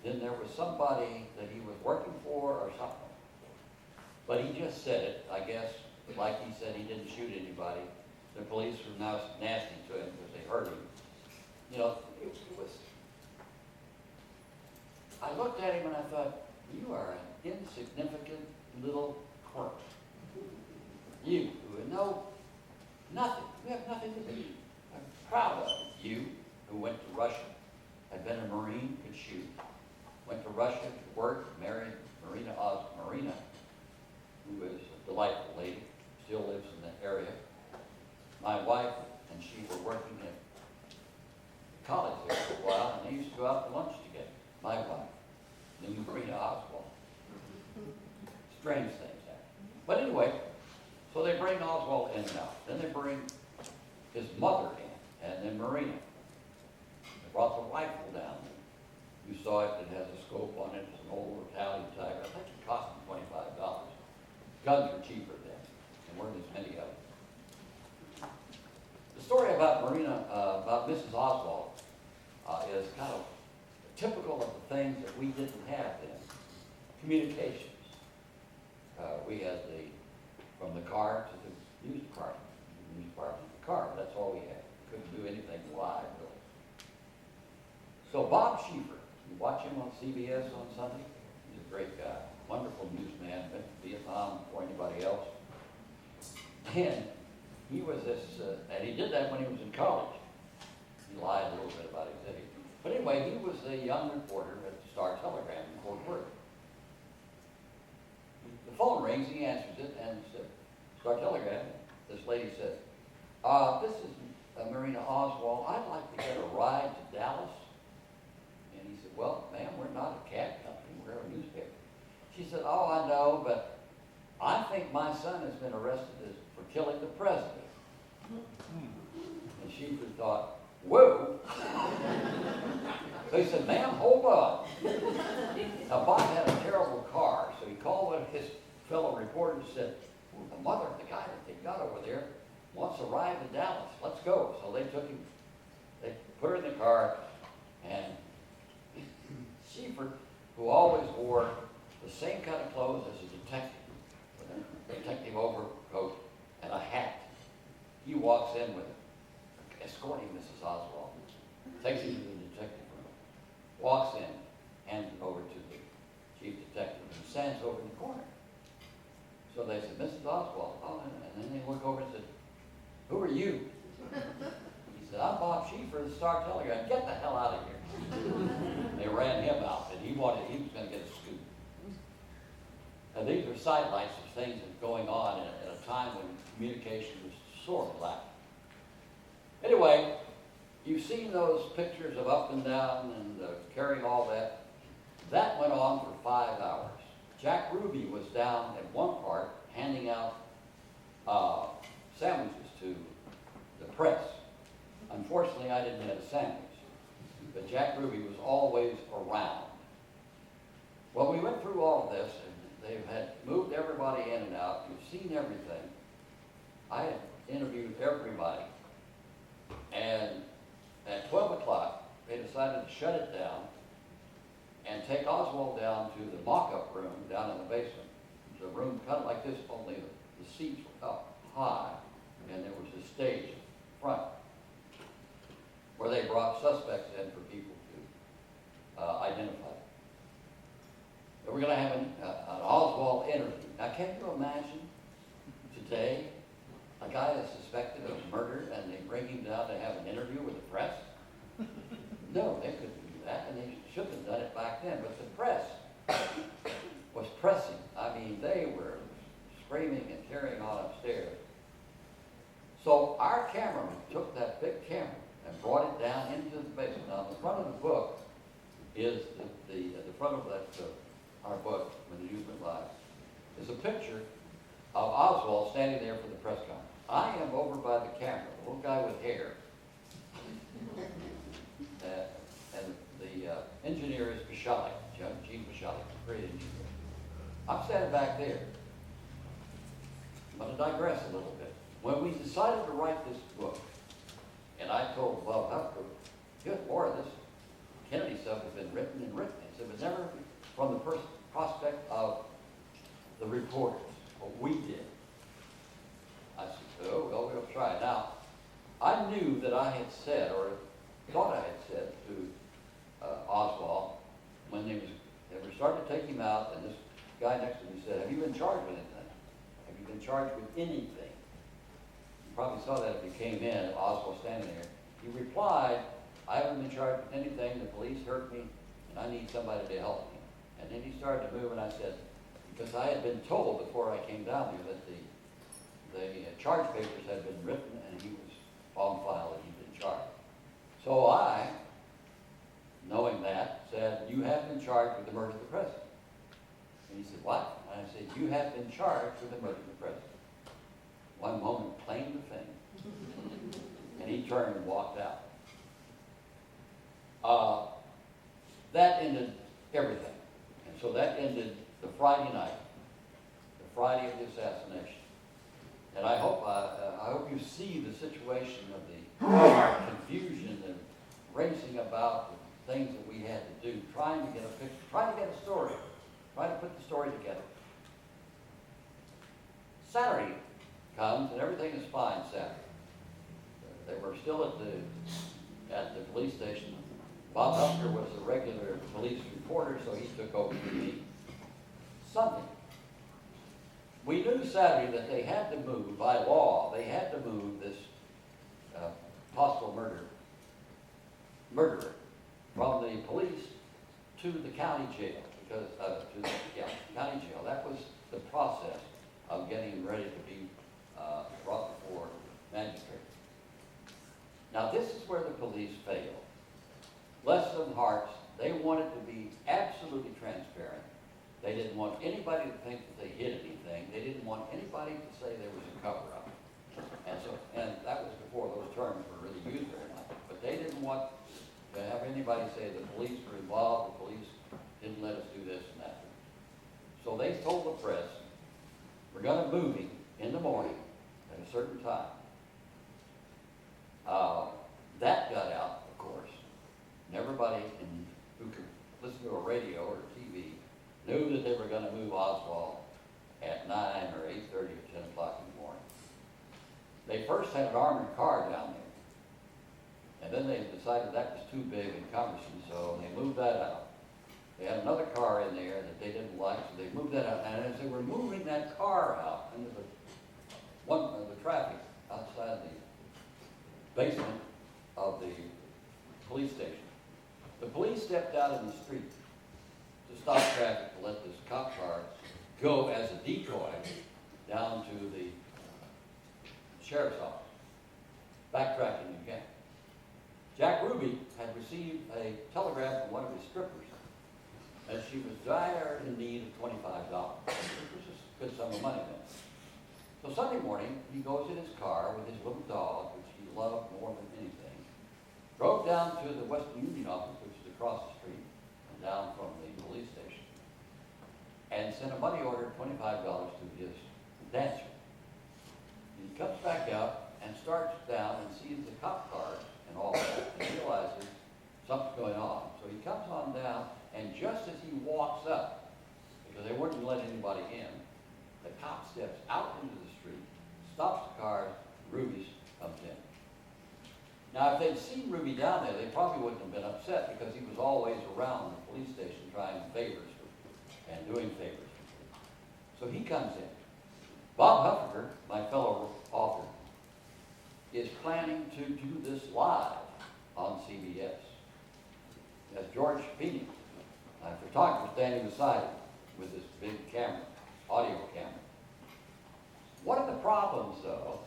then there was somebody that he was working for or something. But he just said it, I guess, like he said he didn't shoot anybody. The police were now nasty to him because they hurt him. You know, it was, I looked at him and I thought, you are an insignificant little quirk. You who know nothing, you have nothing to be proud of. You who went to Russia, had been a Marine, could shoot, went to Russia to work, married Marina, who is a delightful lady, still lives in the area. My wife and she were working at college there for a while, and they used to go out to lunch together. My wife knew Marina Oswald. Strange things happen. But anyway, so they bring Oswald in and out. Then they bring his mother in, and then Marina. They brought the rifle down. You saw it, it has a scope on it. It's an old Italian type. I think it cost them $25. Guns were cheaper then, and weren't as many of them. The story about Marina, about Mrs. Oswald, is kind of typical of the things that we didn't have then. Communications. We had from the car to the news department. The news department to the car, that's all we had. Couldn't do anything live, really. So Bob Schieffer, you watch him on CBS on Sunday? He's a great guy. Wonderful newsman, been to Vietnam before anybody else. And he was this, and he did that when he was in college. He lied a little bit about his age. But anyway, he was a young reporter at the Star-Telegram in Fort Worth. The phone rings, he answers it, and said, Star-Telegram, this lady said, this is Marina Oswald. I'd like to get a ride to Dallas. And he said, well, ma'am, we're not a cab company, we're a newspaper. She said, oh, I know, but I think my son has been arrested for killing the president. And she thought, whoa. So he said, ma'am, hold on. Now, Bob had a terrible car, so he called one of his fellow reporters and said, well, the mother of the guy that they got over there wants a ride to Dallas. Let's go. So they took him, they put her in the car, and Schieffer, who always wore the same kind of clothes as a detective, with a detective overcoat and a hat, he walks in with her, escorting Mrs. Oswald, takes him to the detective room, walks in, hands it over to the chief detective, who stands over in the corner. So they said, Mrs. Oswald, oh, and then they look over and said, who are you? He said, I'm Bob Schieffer of the Star-Telegram. Get the hell out of here. They ran him out, and he was going to get a scoop. And these are sidelights of things that were going on at a time when communication was sort of lacking. Anyway, you've seen those pictures of up and down and carrying all that. That went on for 5 hours. Jack Ruby was down at one part handing out sandwiches to the press. Unfortunately, I didn't have a sandwich, but Jack Ruby was always around. Well, we went through all of this, and they've had moved everybody in and out. You've seen everything. I had interviewed everybody, and at 12 o'clock, they decided to shut it down and take Oswald down to the mock-up room down in the basement. It was a room kind of like this, only the seats were up high, and there was a stage in front where they brought suspects in for people to identify. They were going to have an Oswald interview. Now, can you imagine today a guy is suspected of murder and they bring him down to have an interview with the press? No, they couldn't do that, and they shouldn't have done it back then. But the press was pressing. I mean, they were screaming and carrying on upstairs. So our cameraman took that big camera and brought it down into the basement. Now, the front of the book is the front of that our book, When the News Went Live, is a picture of Oswald standing there for the press conference. I am over by the camera, the little guy with hair. And the engineer is Bishali, Gene Bishali, great engineer. I'm standing back there. I'm going to digress a little bit. When we decided to write this book, and I told Bob Hufford, good Lord, this Kennedy stuff has been written and written. It was never from the prospect of the reporters, what we did. I said, oh, well, we'll try it. Now, I knew that I had said, or thought I had said to Oswald, when they were starting to take him out, and this guy next to me said, have you been charged with anything? Have you been charged with anything? You probably saw that if you came in, Oswald standing there. He replied, I haven't been charged with anything, the police hurt me, and I need somebody to help me. And then he started to move, and I said, because I had been told before I came down here that the charge papers had been written, and he was on file that he'd been charged. So I, knowing that, said, you have been charged with the murder of the president. And he said, what? And I said, you have been charged with the murder of the president. One moment claimed the thing, and he turned and walked out. That ended everything. And so that ended the Friday night, the Friday of the assassination. And I hope you see the situation of the confusion and racing about the things that we had to do, trying to get a picture, trying to get a story, trying to put the story together. Saturday comes and everything is fine Saturday. They were still at the police station. Bob Husker was a regular police reporter, so he took over for me. Sunday, We knew Saturday that they had to move, by law, they had to move this possible murderer from the police to the county jail, because, county jail. That was the process of getting him ready to be brought before magistrate. Now, this is where the police failed. Bless them hearts, they wanted to be absolutely transparent. They didn't want anybody to think that they hid anything. They didn't want anybody to say there was a cover-up. And that was before those terms were really used very much. But they didn't want to have anybody say the police were involved, the police didn't let us do this and that. So they told the press, we're gonna move him in the morning at a certain time. That got out, of course, and everybody who could listen to a radio or TV knew that they were gonna move Oswald at 9 or 8:30 or 10 o'clock in the morning. They first had an armored car down there, and then they decided that was too big and cumbersome, so they moved that out. They had another car in there that they didn't like, so they moved that out. And as they were moving that car out into the traffic outside the basement of the police station, the police stepped out in the street to stop traffic to let this cop car go as a decoy down to the sheriff's office. Backtracking again. Jack Ruby had received a telegram from one of his strippers that she was dire in need of $25, which is a good sum of money then. So Sunday morning, he goes in his car with his little dog, which he loved more than anything, drove down to the Western Union office, which is across the street, and down from the police station, and sent a money order of $25 to his dancer. And he comes back out and starts down and sees the cop cars and all that, and realizes something's going on. So he comes on down, and just as he walks up, because they weren't going to let anybody in, the cop steps out into the street, stops the cars, Ruby's comes in. Now, if they'd seen Ruby down there, they probably wouldn't have been upset, because he was always around the police station trying favors and doing favors. So he comes in. Bob Huffaker, my fellow author, is planning to do this live on CBS. As George Phoenix, my photographer, standing beside him with this big camera, audio camera. One of the problems, though,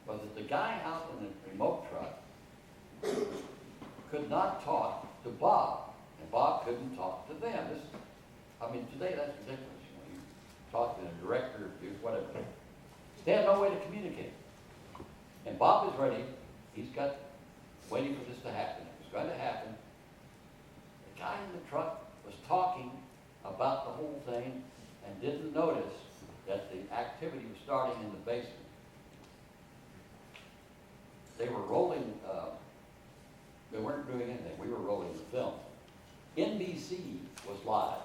was that the guy out in the remote truck could not talk to Bob, and Bob couldn't talk to them. Today that's ridiculous. You talk to the director, whatever. They had no way to communicate. And Bob is ready. He's waiting for this to happen. It was going to happen. The guy in the truck was talking about the whole thing and didn't notice that the activity was starting in the basement. They were rolling, they weren't doing anything. We were rolling the film. NBC was live.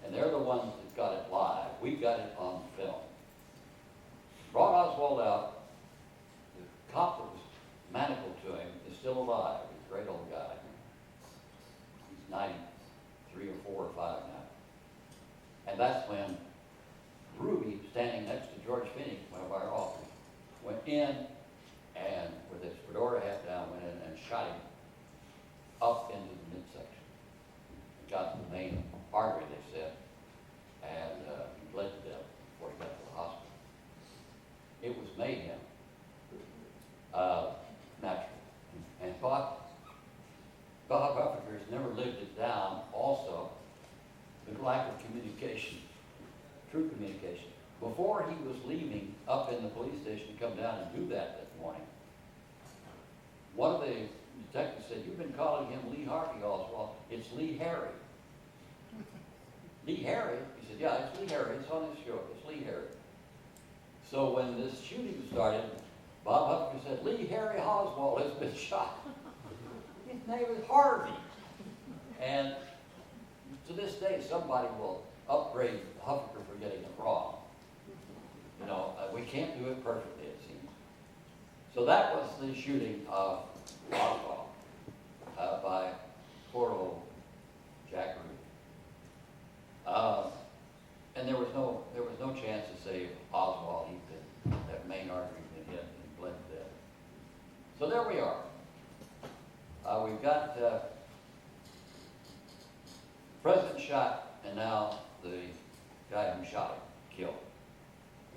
And they're the ones that got it live. We got it on film. Brought Oswald out. The cop that was manacled to him is still alive. He's a great old guy. He's 93 or 4 or 5 now. And that's when Ruby, standing next to George Phoenix, one of our authors, went in and with his fedora hat down, went in and shot him up into the midsection. Got to the main artery, they said, and he bled to death before he got to the hospital. It was mayhem, naturally. And Bob Huffaker has never lived it down. Also, the lack of communication, true communication. Before he was leaving up in the police station to come down and do that morning, one of the detectives said, "You've been calling him Lee Harvey, Oswald. It's Lee Harry." Lee Harry? He said, "Yeah, it's Lee Harry. It's on his show. It's Lee Harry." So when this shooting started, Bob Huffaker said, "Lee Harry Oswald has been shot." His name is Harvey. And to this day, somebody will upgrade Huffaker for getting it wrong. We can't do it perfectly, it seems. So that was the shooting of Oswald by poor old Jack Ruby. And there was no chance to save Oswald. That main artery had hit and bled to death. So there we are. We've got president shot, and now the guy who shot him killed.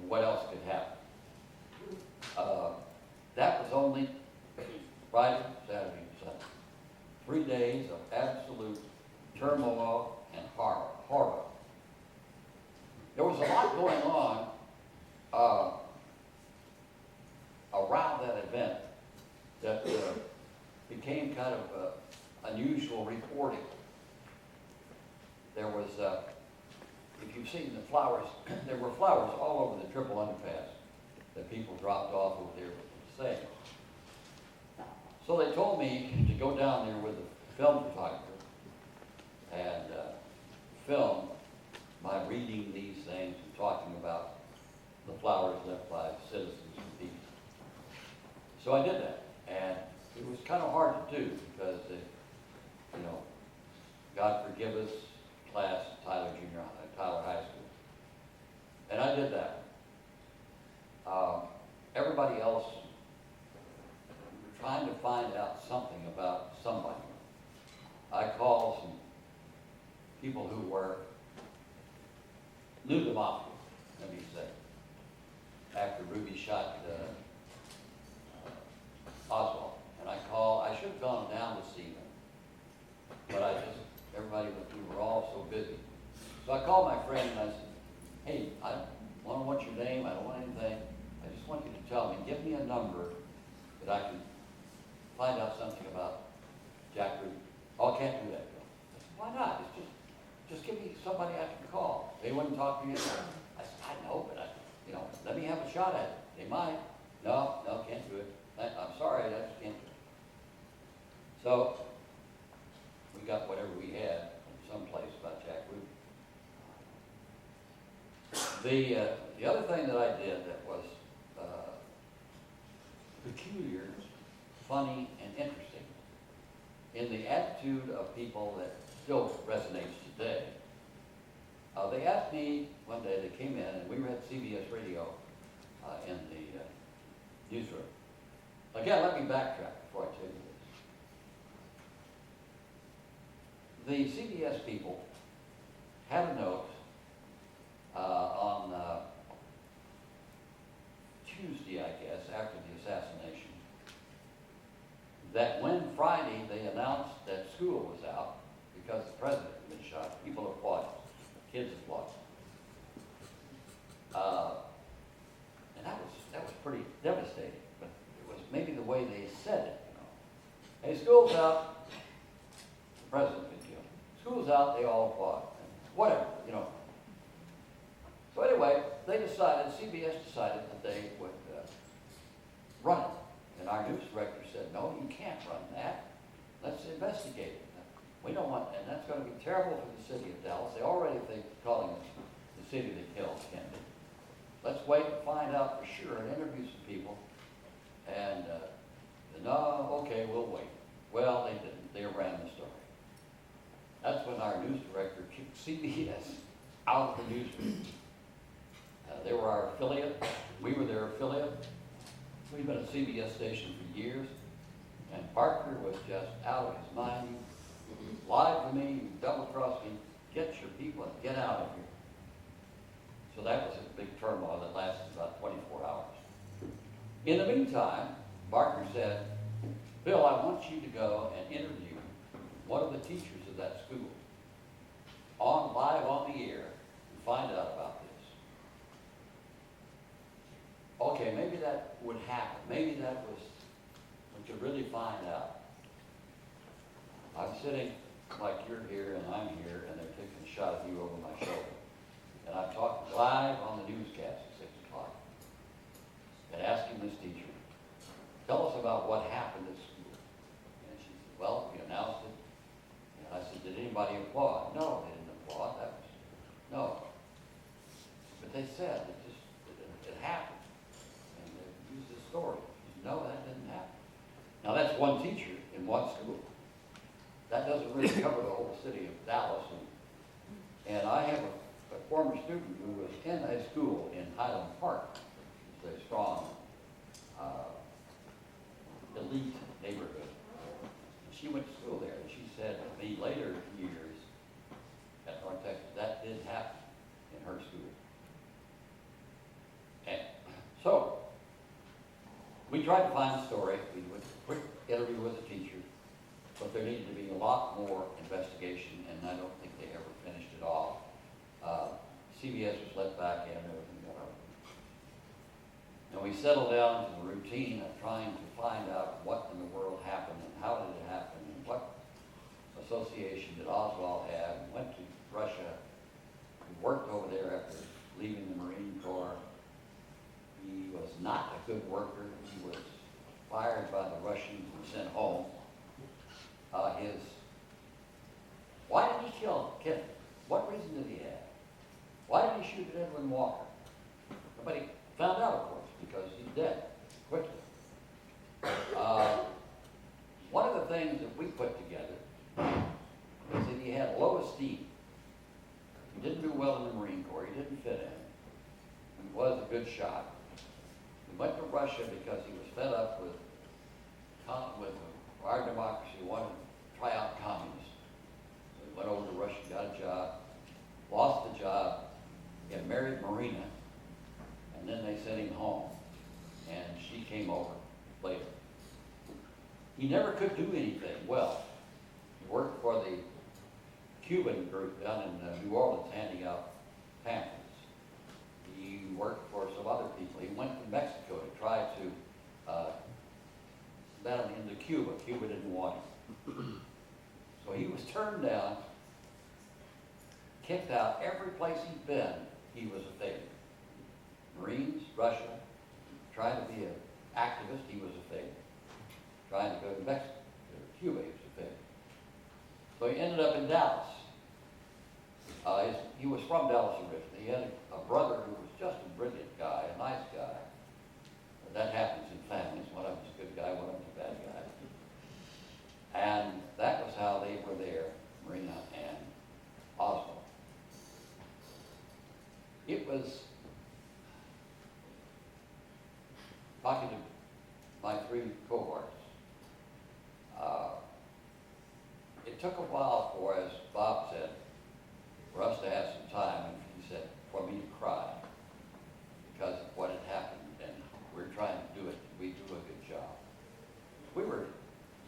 What else could happen? That was only Friday, Saturday, and Sunday. 3 days of absolute turmoil and horror. There was a lot going on around that event that became kind of unusual reporting. There was, if you've seen the flowers, there were flowers all over the triple underpass that people dropped off over there for sale. So they told me to go down there with a film photographer and film my reading these things and talking about the flowers left by citizens and people. So I did that, and it was kind of hard to do because, God forgive us, class, Tyler High School. And I did that. Everybody else, we were trying to find out something about somebody. I called some people who knew the mafia, let me say, after Ruby shot Oswald. And I should have gone down to see them, but we were all so busy. So I called my friend and I said, hey, I don't want your name, I don't want anything. I just want you to tell me, give me a number that I can find out something about Jack Ruby. Oh, I can't do that, Bill. I said, why not? It's just give me somebody I can call. They wouldn't talk to you. I said, I know, but let me have a shot at it. They might. No, can't do it. I'm sorry, I just can't do it. So we got whatever we had from someplace about Jack Ruby. The other thing that I did that was peculiar, funny, and interesting in the attitude of people that still resonates today. They asked me one day, they came in, and we were at CBS Radio in the newsroom. Again, let me backtrack before I tell you this. The CBS people had a note on Tuesday, I guess, after the assassination, that when Friday they announced that school was out because the president had been shot, people applauded, kids applauded. And that was pretty devastating, but it was maybe the way they said it, Hey, school's out, the president's been killed. School's out, they all applaud. Whatever, So anyway, CBS decided that they would run it. And our news director said, no, you can't run that. Let's investigate it. We don't want, and that's going to be terrible for the city of Dallas. They already think calling it the city that kills can be. Let's wait and find out for sure and interview some people. And no, okay, we'll wait. Well, they didn't. They ran the story. That's when our news director kicked CBS out of the newsroom. They were our affiliate. We were their affiliate. We've been a CBS station for years. And Parker was just out of his mind. He lied to me, he double-crossed me. Get your people and get out of here. So that was a big turmoil that lasted about 24 hours. In the meantime, Parker said, Bill, I want you to go and interview one of the teachers of that school live on the air and find out about this. Okay, maybe that would happen. Maybe that was, we could really find out. I'm sitting like you're here and I'm here and they're taking a shot of you over my shoulder. And I'm talking live on the newscast at 6 o'clock and asking this teacher, tell us about what happened at school. And she said, well, we announced it. And I said, did anybody applaud? No, they didn't applaud. No. But they said it happened. And they used this story. She said, no, that didn't happen. Now that's one teacher in one school. That doesn't really cover the whole city of Dallas. And I have a former student who was in a school in Highland Park. It's a strong, elite neighborhood. She went to school there, and she said to me later years at North Texas, that did happen in her school. And so, we tried to find a story. We went to a quick interview with the teacher, but there needed to be a lot more investigation, and I don't think they ever finished it off. CBS was let back in, everything got over. And we settled down to the routine of trying to find out what in the world happened and how did it happen and what association did Oswald have, and went to Russia. He worked over there after leaving the Marine Corps. He was not a good worker. He was fired by the Russians and sent home. Why did he kill Kennedy? What reason did he have? Why did he shoot at Edwin Walker? Nobody found out, of course, because he's dead quickly. One of the things that we put together is that he had low esteem. He didn't do well in the Marine Corps. He didn't fit in. He was a good shot. He went to Russia because he was fed up with our democracy, wanted to try out communism. So he went over to Russia, got a job, lost the job, and married Marina, and then they sent him home, and she came over later. He never could do anything well. He worked for the Cuban group down in New Orleans, handing out pamphlets. He worked for some other people. He went to Mexico to try to let him into Cuba. Cuba didn't want him. So he was turned down, kicked out. Every place he'd been, he was a failure. Marines, Russia, trying to be an activist, he was a failure. Trying to go to Mexico, to Cuba, he was a failure. So he ended up in Dallas. He was from Dallas originally. He had a brother who was just a brilliant guy, a nice guy. That happens in families. One of them's a good guy, one of them's a bad guy. And that was how they were there, Marina and Oswald. It was, talking to my three cohorts, it took a while for, as Bob said, for us to have some time, and he said, for me to cry because of what had happened, and we're trying to do it. We do a good job. We were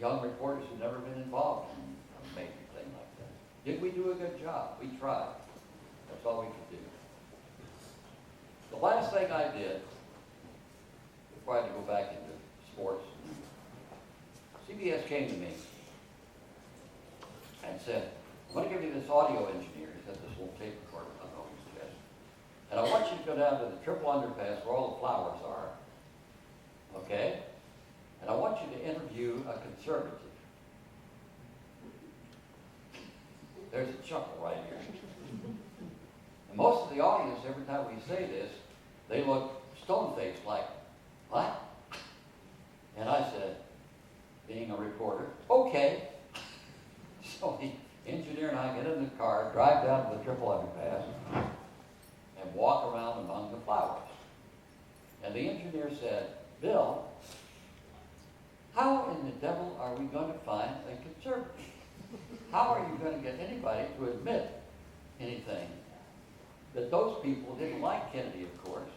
young reporters who'd never been involved in a major thing like that. Did we do a good job? We tried. That's all we could do. The last thing I did, before I had to go back into sports, CBS came to me and said, I'm going to give you this audio engineer. He said this little tape recorder, I don't know his chest. And I want you to go down to the triple underpass where all the flowers are. Okay? And I want you to interview a conservative. There's a chuckle right here. And most of the audience, every time we say this, they look stone-faced like, what? And I said, being a reporter, okay. So the engineer and I get in the car, drive down to the triple underpass, and walk around among the flowers. And the engineer said, Bill, how in the devil are we going to find a conservative? How are you going to get anybody to admit anything? That those people didn't like Kennedy, of course,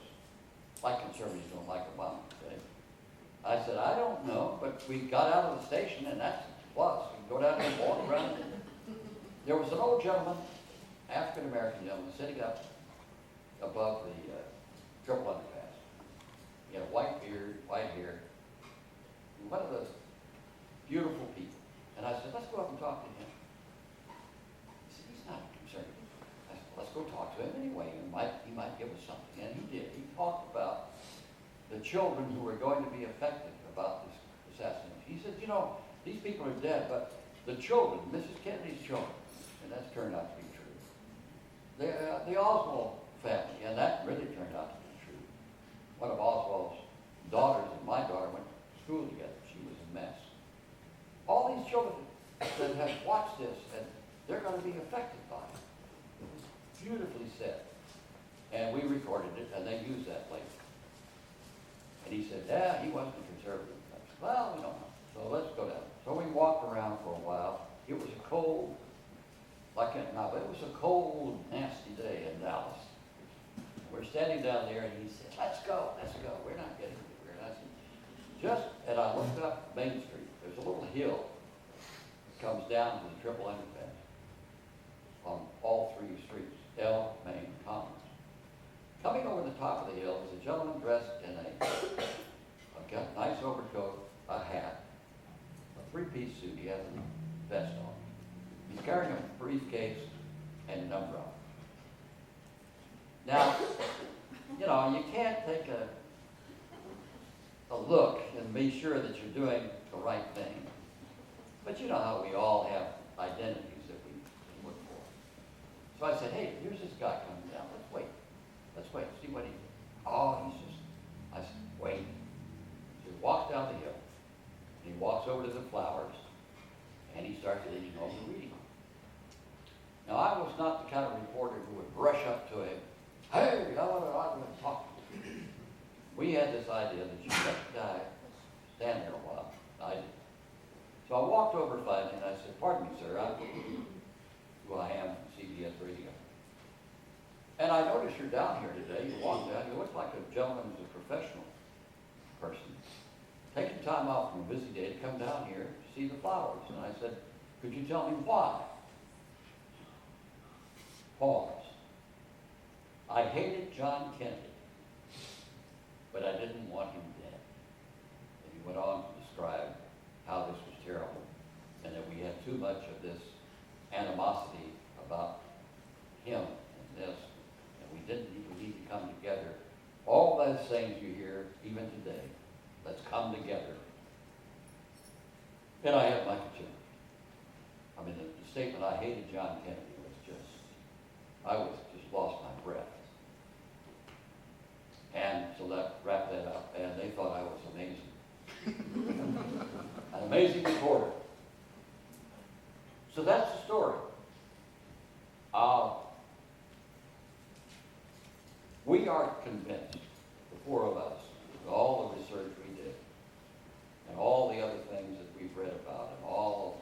like conservatives don't like Obama today. I said, I don't know, but we got out of the station, and that's a plus. We can go down there and walk around. There was an old gentleman, African-American gentleman, sitting up above the triple underpass. He had a white beard, white hair. One of those beautiful people. And I said, let's go up and talk to him. He said, he's not a conservative. I said, let's go talk to him anyway. He might give us something. And he did. He talked about the children who were going to be affected about this assassination. He said, you know, these people are dead, but the children, Mrs. Kennedy's children, and that's turned out to be true. The Oswald family, and that really turned out to be true. One of Oswald's daughters and my daughter went to school together. She was a mess. All these children that have watched this, and they're going to be affected by it. It was beautifully said. recorded it, and they used that later. And he said, yeah, he wasn't a conservative. I said, well, we don't know. So let's go down. So we walked around for a while. It was a cold, like it now, but it was a cold, nasty day in Dallas. We're standing down there, and he said, let's go. We're not getting anywhere. And I said, and I looked up Main Street. There's a little hill that comes down to the triple underpass on all three streets, L, Main, and Commons. Coming over the top of the hill was a gentleman dressed in a nice overcoat, a hat, a three-piece suit. He had a vest on. He's carrying a briefcase and an umbrella. Now, you know, you can't take a look and be sure that you're doing the right thing. But you know how we all have identities that we look for. So I said, hey, here's this guy coming down. Let's wait, see what he, I said, wait. So he walks down the hill, and he walks over to the flowers, and he starts leaning over reading them. Now, I was not the kind of reporter who would brush up to him, hey, I want to talk to you. We had this idea that you let the guy stand there a while. I did. So I walked over finally, and I said, pardon me, sir, I'm who I am from CBS Radio. And I noticed you're down here today. You walked down. You look like a gentleman who's a professional person, taking time off from a busy day to come down here to see the flowers. And I said, could you tell me why? Pause. I hated John Kennedy, but I didn't want him dead. And he went on to describe how this was terrible and that we had too much of this animosity about him and this. We need to come together. All those things you hear, even today, let's come together. And I have my concern. I mean, the statement, I hated John Kennedy, I just lost my breath. And so that wrapped that up, and they thought I was amazing. An amazing reporter. So that's the story. We are convinced, the four of us, with all the research we did, and all the other things that we've read about, and all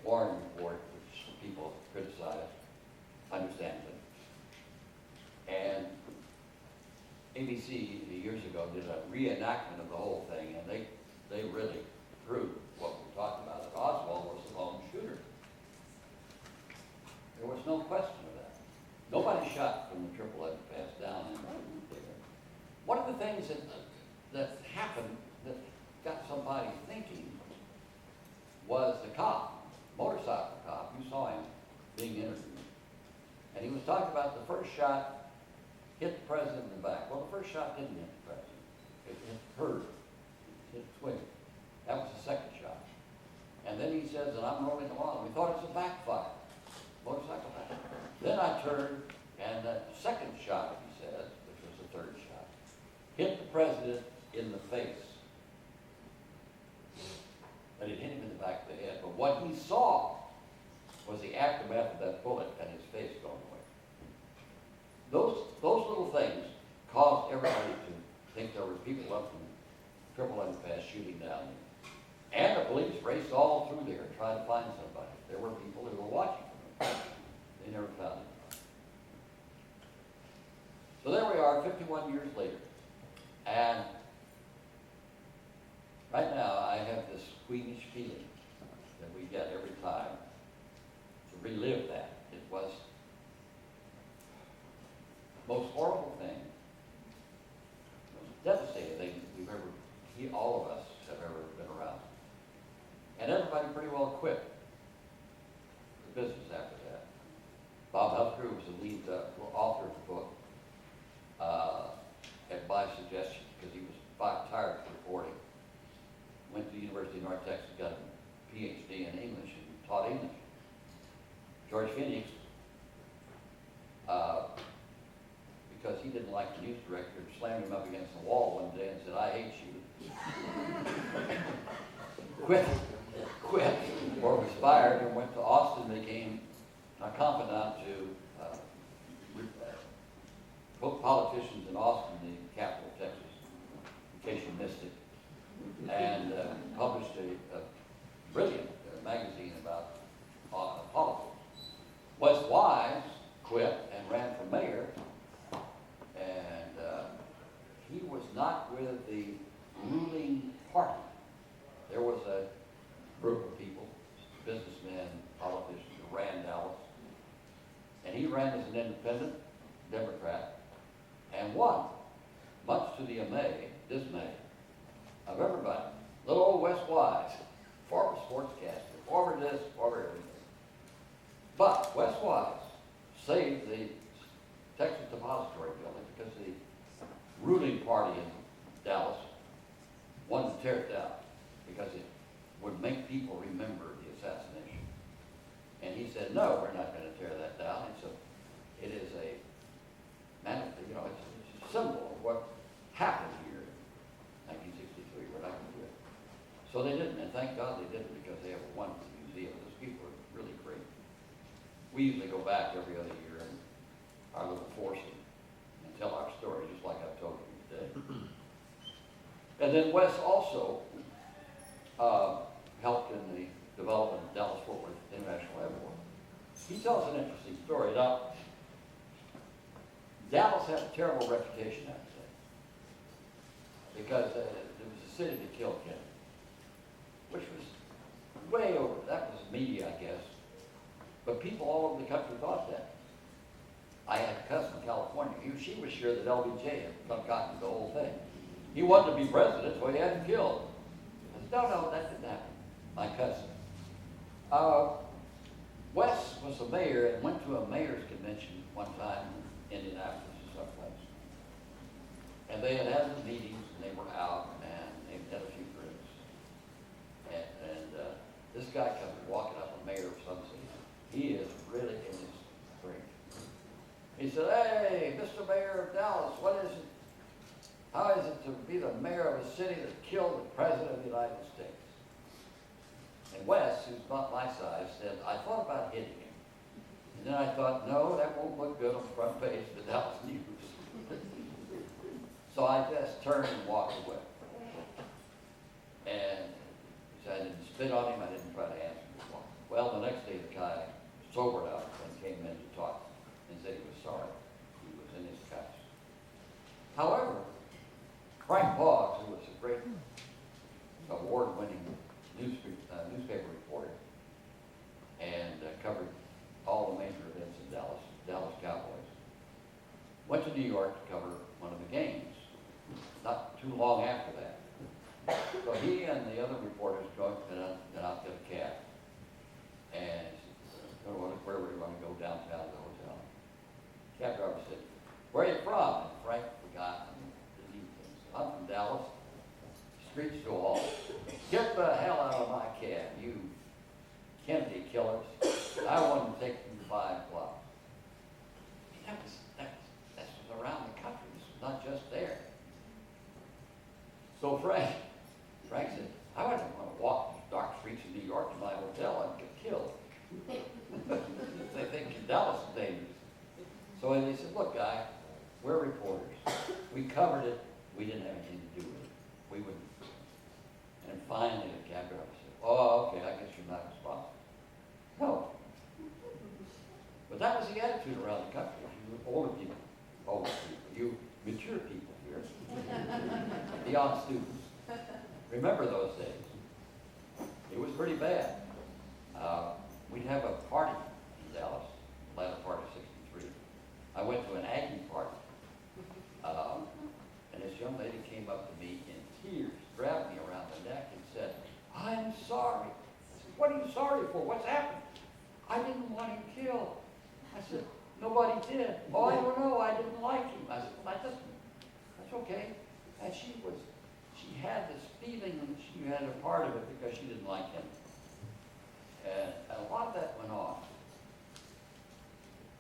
the Warren Report, which people criticize, understandably. And ABC years ago did a reenactment of the whole thing, and they really proved what we talked about, that Oswald was the lone shooter. There was no question of that. Nobody shot from the triple underpass down in there. One of the things that happened that got somebody thinking was the cop, motorcycle cop. You saw him being interviewed. And he was talking about the first shot hit the president in the back. Well, the first shot didn't hit the president. It hurt. It hit the twig. That was the second shot. And then he says, and I'm rolling along. We thought it was a backfire. Motorcycle back. Then I turned, and that second shot, he says, which was the third shot, hit the president in the face. But it hit him in the back of the head. But what he saw was the aftermath of that bullet and his face going away. Those little things caused everybody to think there were people up in triple underpass shooting down there. And the police raced all through there trying to find somebody. There were people who were watching them. They never found him. So there we are, 51 years later. And right now I have this squeamish feeling that we get every time to relive that. It was the most horrible thing, most devastating thing that all of us have ever been around. And everybody pretty well quit the business after that. Bob Husker was the lead author of the book, at my suggestion, because he was tired of reporting. Went to the University of North Texas, got a PhD in English, and taught English. George Phoenix, because he didn't like the news director, slammed him up against the wall one day and said, I hate you. Quit, or was fired and went to Austin, became a confidant to politicians in Austin, the capital of Texas, in case you missed it, and published a brilliant magazine about politics. Wes Wise quit and ran for mayor, and he was not with the ruling party. There was a group of people, businessmen, politicians, who ran Dallas, and he ran as an independent Democrat and won, much to the dismay of everybody. Little old Wes Wise, former sportscaster, former this, former everything. But Wes Wise saved the Texas Depository Building because the ruling party in Dallas wanted to tear it down because it would make people remember the assassination. And he said, no, we're not going to tear that down. It is a it's a symbol of what happened here in 1963. We're not going to do it. So they didn't, and thank God they didn't, because they have a wonderful museum. Those people are really great. We usually go back every other year in our little foursome and tell our story, just like I've told you today. And then Wes also helped in the development of Dallas-Fort Worth International Airport. He tells an interesting story. Now, Dallas had a terrible reputation after that because it was a city that killed Kennedy, which was way over. That was media, I guess. But people all over the country thought that. I had a cousin in California. She was sure that LBJ had gotten the whole thing. He wanted to be president, so he had him killed. I said, no, that didn't happen. My cousin. Wes was the mayor and went to a mayor's convention one time in Indianapolis or someplace. And they had the meetings, and they were out, and they had a few drinks. And this guy comes walking up, a mayor of some city. He is really in his drink. He said, hey, Mr. Mayor of Dallas, what is it? How is it to be the mayor of a city that killed the President of the United States? And Wes, who's about my size, said, I thought about hitting him. And then I thought, no, that won't look good on the front page of the Dallas News. So I just turned and walked away. And so I didn't spit on him, I didn't try to answer him. Well, the next day the guy sobered up and came in to talk and said he was sorry. He was in his couch. However, Frank Boggs, who was a great award-winning newspaper reporter and covered all the major events in Dallas Cowboys, went to New York to cover one of the games. Not too long after that. So he and the other reporters went out to get a cab. And where were you going to go downtown to the hotel? Cab driver said, where are you from? And Frank forgot. I'm from Dallas. Streets go off. Get the hell out of my cab, you Kennedy killers. I want to take you 5 blocks. That was around the country. This was not just there. So Frank said, I wouldn't want to walk these dark streets of New York to my hotel. I'd get killed. They think Dallas is dangerous. So he said, look, guy, we're reporters. We covered it. We didn't have anything to do with it. We wouldn't. And finally the cab driver said, oh, okay, I guess you're not responsible. No. But that was the attitude around the country. You older people, you mature people here, beyond students. Remember those days. It was pretty bad. We'd have a party in Dallas, the latter part of '63. I went to an Aggie party. And this young lady came up to me in tears, grabbed me around the neck and said, I'm sorry. I said, what are you sorry for? What's happened? I didn't want him killed. I said, nobody did. Oh, I don't know. I didn't like him. I said, well, that's okay. And she had this feeling that she had a part of it because she didn't like him. And a lot of that went on.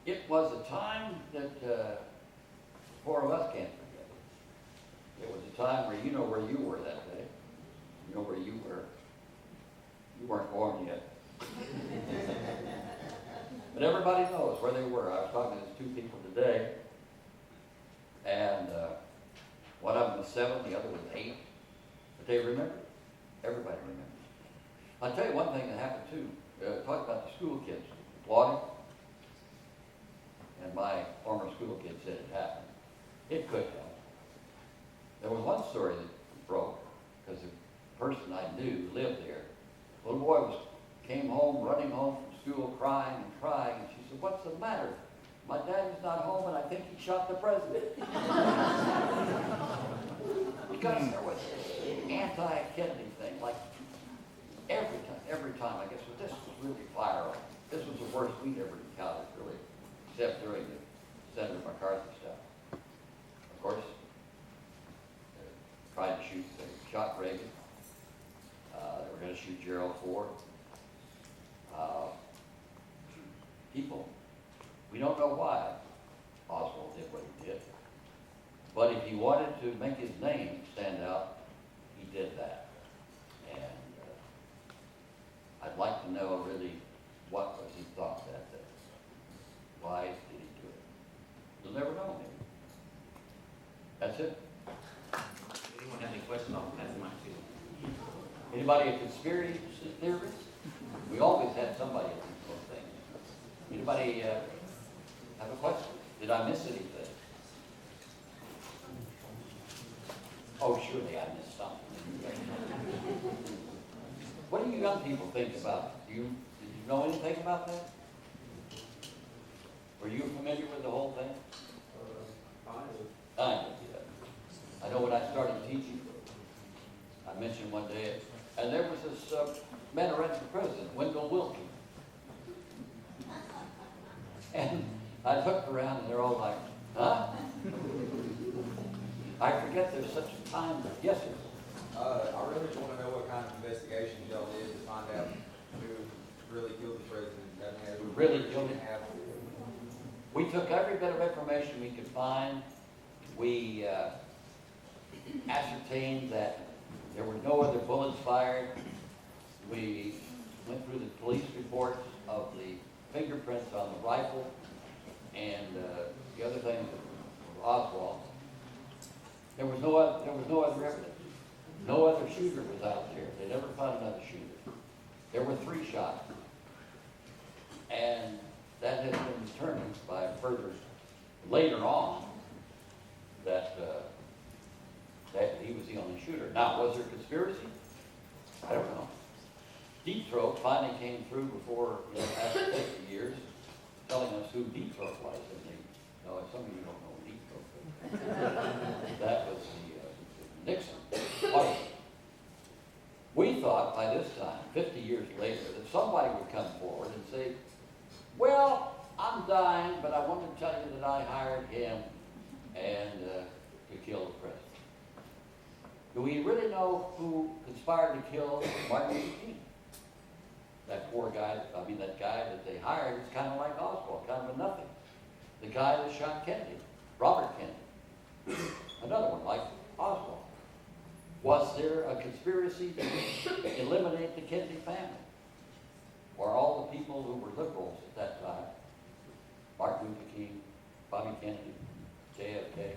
It was a time that four of us can't forget. It was a time where you know where you were that day. You know where you were. You weren't born yet. But everybody knows where they were. I was talking to these two people today, like former school kids said it happened. It could have. There was one story that broke, because the person I knew lived there. Little boy came home, running home from school, crying and crying, and she said, "What's the matter? My daddy's not home, and I think he shot the president." Because there was this anti-Kennedy thing, like every time, I guess, well, this was really viral. This was the worst we'd ever encountered, really, except during the Senator McCarthy stuff. Of course, they tried to shoot, they shot Reagan. They were going to shoot Gerald Ford. People, we don't know why Oswald did what he did, but if he wanted to make his name stand out, he did that. And I'd like to know really what was he thought that day. Why did he do it? You'll never know, maybe. That's it. Anyone have any questions? I'll pass the mic to you. Anybody a conspiracy theorist? We always have somebody at these little things. Anybody have a question? Did I miss anything? Oh, surely I missed something. What do you young people think about? Did you know anything about that? Were you familiar with the whole thing? Kind of, yeah. I know when I started teaching, I mentioned one day, and there was this man who ran for president, Wendell Wilkie. And I looked around and they're all like, huh? I forget there's such a time. Yes, sir. I really just want to know what kind of investigation y'all did to find out who really killed the president. Who really killed him? We took every bit of information we could find. We ascertained that there were no other bullets fired. We went through the police reports of the fingerprints on the rifle and the other thing was Oswald. There was no other evidence. No other shooter was out there. They never found another shooter. There were 3 shots. And that has been determined by further, later on, that he was the only shooter. Now, was there a conspiracy? I don't know. Deep Throat finally came through before, after 50 years, telling us who Deep Throat was. And some of you don't know Deep Throat. That was the Nixon party. We thought by this time, 50 years later, that somebody would come forward and say, well, I'm dying, but I want to tell you that I hired him and to kill the president. Do we really know who conspired to kill Martin Luther King? That poor guy, that guy that they hired is kind of like Oswald, kind of a nothing. The guy that shot Kennedy, Robert Kennedy. Another one like Oswald. Was there a conspiracy to eliminate the Kennedy family? Or all the people who were liberals at that time? Martin Luther King, Bobby Kennedy, JFK.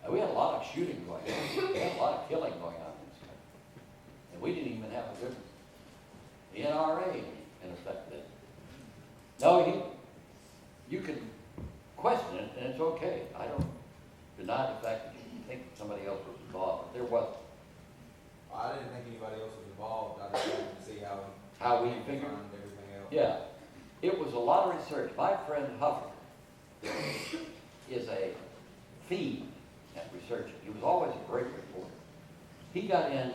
And we had a lot of shooting going on. We had a lot of killing going on in this country. And we didn't even have a good NRA in effect then. No, you can question it, and it's okay. I don't deny the fact that you think somebody else was involved, but there wasn't. I didn't think anybody else was involved. I just wanted to see How we they figured. found everything else. Yeah, it was a lot of research. My friend Huffer is a fiend at researching. He was always a great reporter. He got in,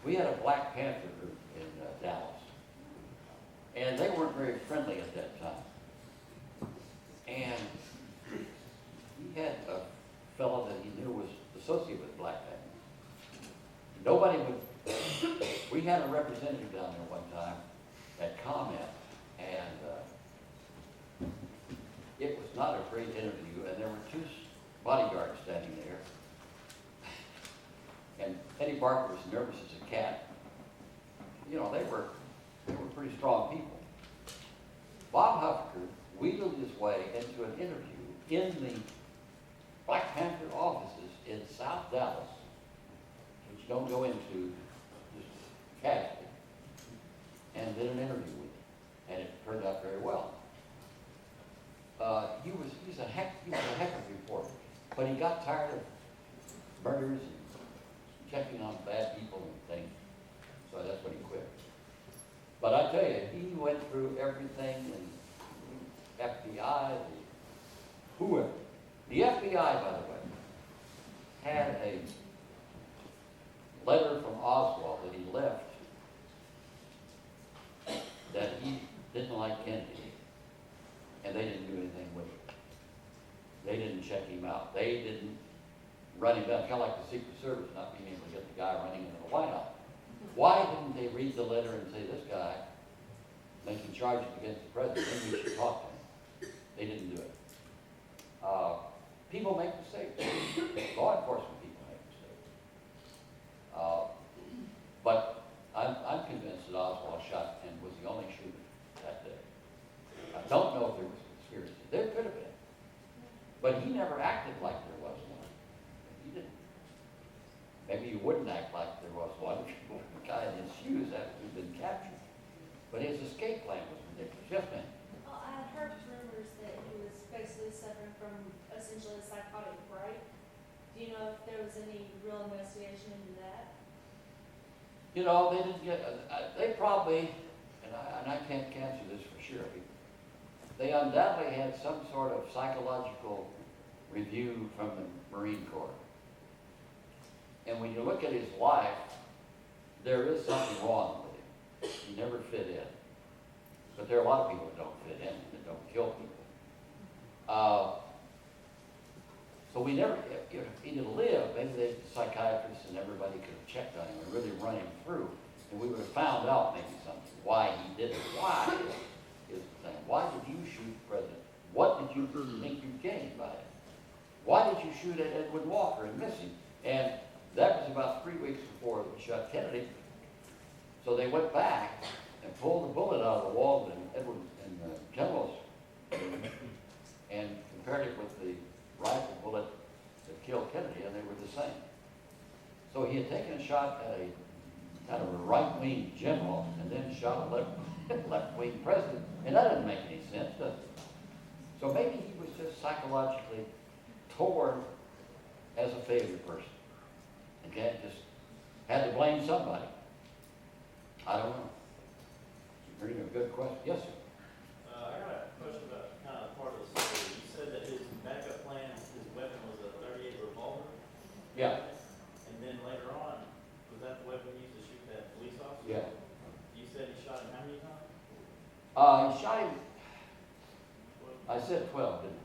we had a Black Panther group in Dallas, and they weren't very friendly at that time. And he had a fellow that he knew was associated with Black Panther. Nobody would, we had a representative down there one time at comment, and it was not a great interview, and there were 2 bodyguards standing there. And Eddie Barker was nervous as a cat. They were pretty strong people. Bob Huffer wheeled his way into an interview in the Black Panther offices in South Dallas, which don't go into just casually, and did an interview with him. And it turned out very well. he's a heck of a reporter, but he got tired of murders and checking on bad people and things, so that's when he quit. But I tell you, he went through everything, and FBI, whoever. The FBI, by the way, had a letter from Oswald that he left that he didn't like Kennedy, and they didn't do anything with it. They didn't check him out. They didn't run him down, kind of like the Secret Service not being able to get the guy running into the White House. Why didn't they read the letter and say, this guy making charges against the president, maybe we should talk to him? They didn't do it. People make mistakes. Law enforcement people make mistakes. But I'm convinced that Oswald shot and was the only shooter that day. I don't know if there was a conspiracy. There could have been. But he never acted like there was one. He didn't. Maybe you wouldn't act like there was one if you were the guy in his shoes after he'd been captured. But his escape plan was ridiculous. Yes, ma'am? Well, I had heard rumors that he was basically suffering from essentially a psychotic break. Do you know if there was any real investigation into that? You know, they didn't get, they probably, and I can't answer this for sure, they undoubtedly had some sort of psychological review from the Marine Corps. And when you look at his life, there is something wrong with him. He never fit in. But there are a lot of people that don't fit in, that don't kill people. So we never, if he'd have lived, maybe the psychiatrists and everybody could have checked on him and really run him through, and we would have found out maybe something, why he did it. Why is the thing. Why did you shoot the president? What did you think you gained by it? Why did you shoot at Edward Walker and miss him? And that was about 3 weeks before they shot Kennedy. So they went back and pulled the bullet out of the wall in Edward and General's and compared it with the rifle bullet that killed Kennedy, and they were the same. So he had taken a shot at a kind of a right-wing general and then shot a left-wing president, and that doesn't make any sense, does it? So maybe he was just psychologically torn as a failure person. Okay, just had to blame somebody. I don't know. Very good question. Yes, sir. I got a question about kind of part of the story. You said that his backup plan, his weapon was a .38 revolver? Yeah. And then later on, was that the weapon used to shoot that police officer? Yeah. You said he shot him how many times? He shot him, I said 12, didn't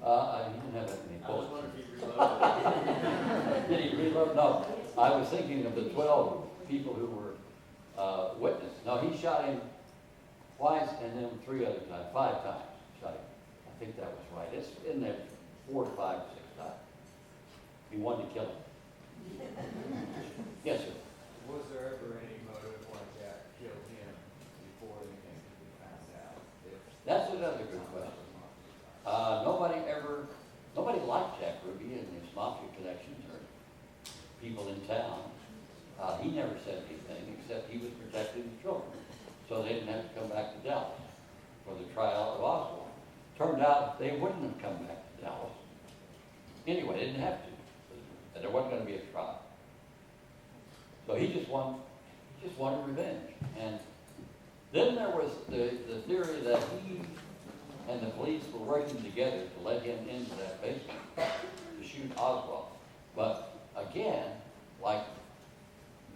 I? He didn't have that many I was bullets. wondering if he reloaded. Did he reload? No. I was thinking of the 12 people who were witnesses. No, he shot him twice and then 3 other times, 5 times shot him. I think that was right. It's in there 4 to 5 to 6 times. He wanted to kill him. Yes, sir. Was there ever any motive like that killed him before anything could be found out? That's another good question. Nobody liked Jack Ruby and his mafia connections or people in town. He never said anything except he was protecting his children. So they didn't have to come back to Dallas for the trial of Oswald. Turned out they wouldn't have come back to Dallas. Anyway, they didn't have to. And there wasn't going to be a trial. So he just wanted revenge. And then there was the theory that he and the police were working together to let him into that basement to shoot Oswald. But again, like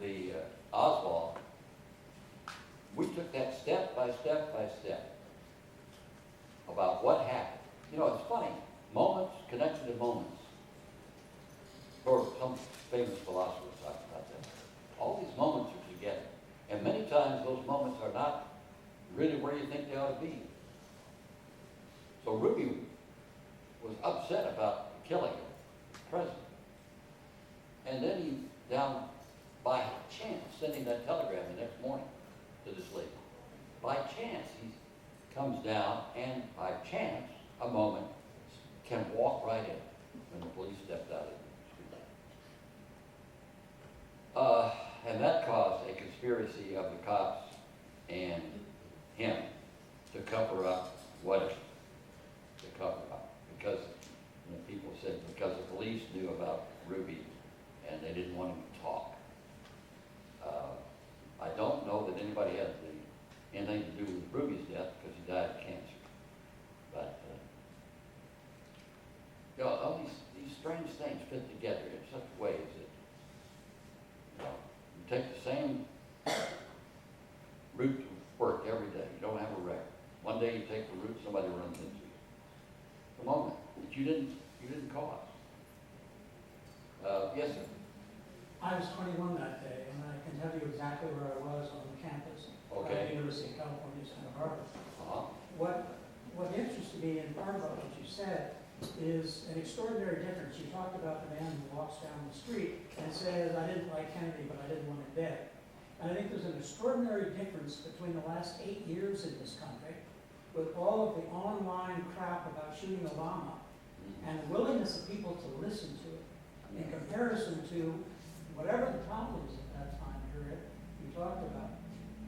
the Oswald, we took that step by step by step about what happened. You know, it's funny, moments, connected to moments. Or some famous philosophers talk about that. All these moments are together. And many times those moments are not really where you think they ought to be. So Ruby was upset about killing the president. And then he, down by chance, sending that telegram the next morning to this lady. By chance, he comes down, and by chance, a moment, can walk right in when the police stepped out of the street. And that caused a conspiracy of the cops and him to cover up what? To talking about, because, you know, people said because the police knew about Ruby and they didn't want him to talk. I don't know that anybody had anything to do with Ruby's death because he died of cancer. But, you know, all these strange things fit together in such ways that, you know, you take the same route to work every day. You don't have a wreck. One day you take the route, somebody runs into you. The moment that you didn't cause. Yes, sir. I was 21 that day, and I can tell you exactly where I was on the campus of Okay. the University of California, Santa Barbara. Uh-huh. What interested me in part about what you said is an extraordinary difference. You talked about the man who walks down the street and says, I didn't like Kennedy, but I didn't want him dead. And I think there's an extraordinary difference between the last 8 years in this country, with all of the online crap about shooting Obama, and the willingness of people to listen to it, in comparison to whatever the problems at that time period you talked about.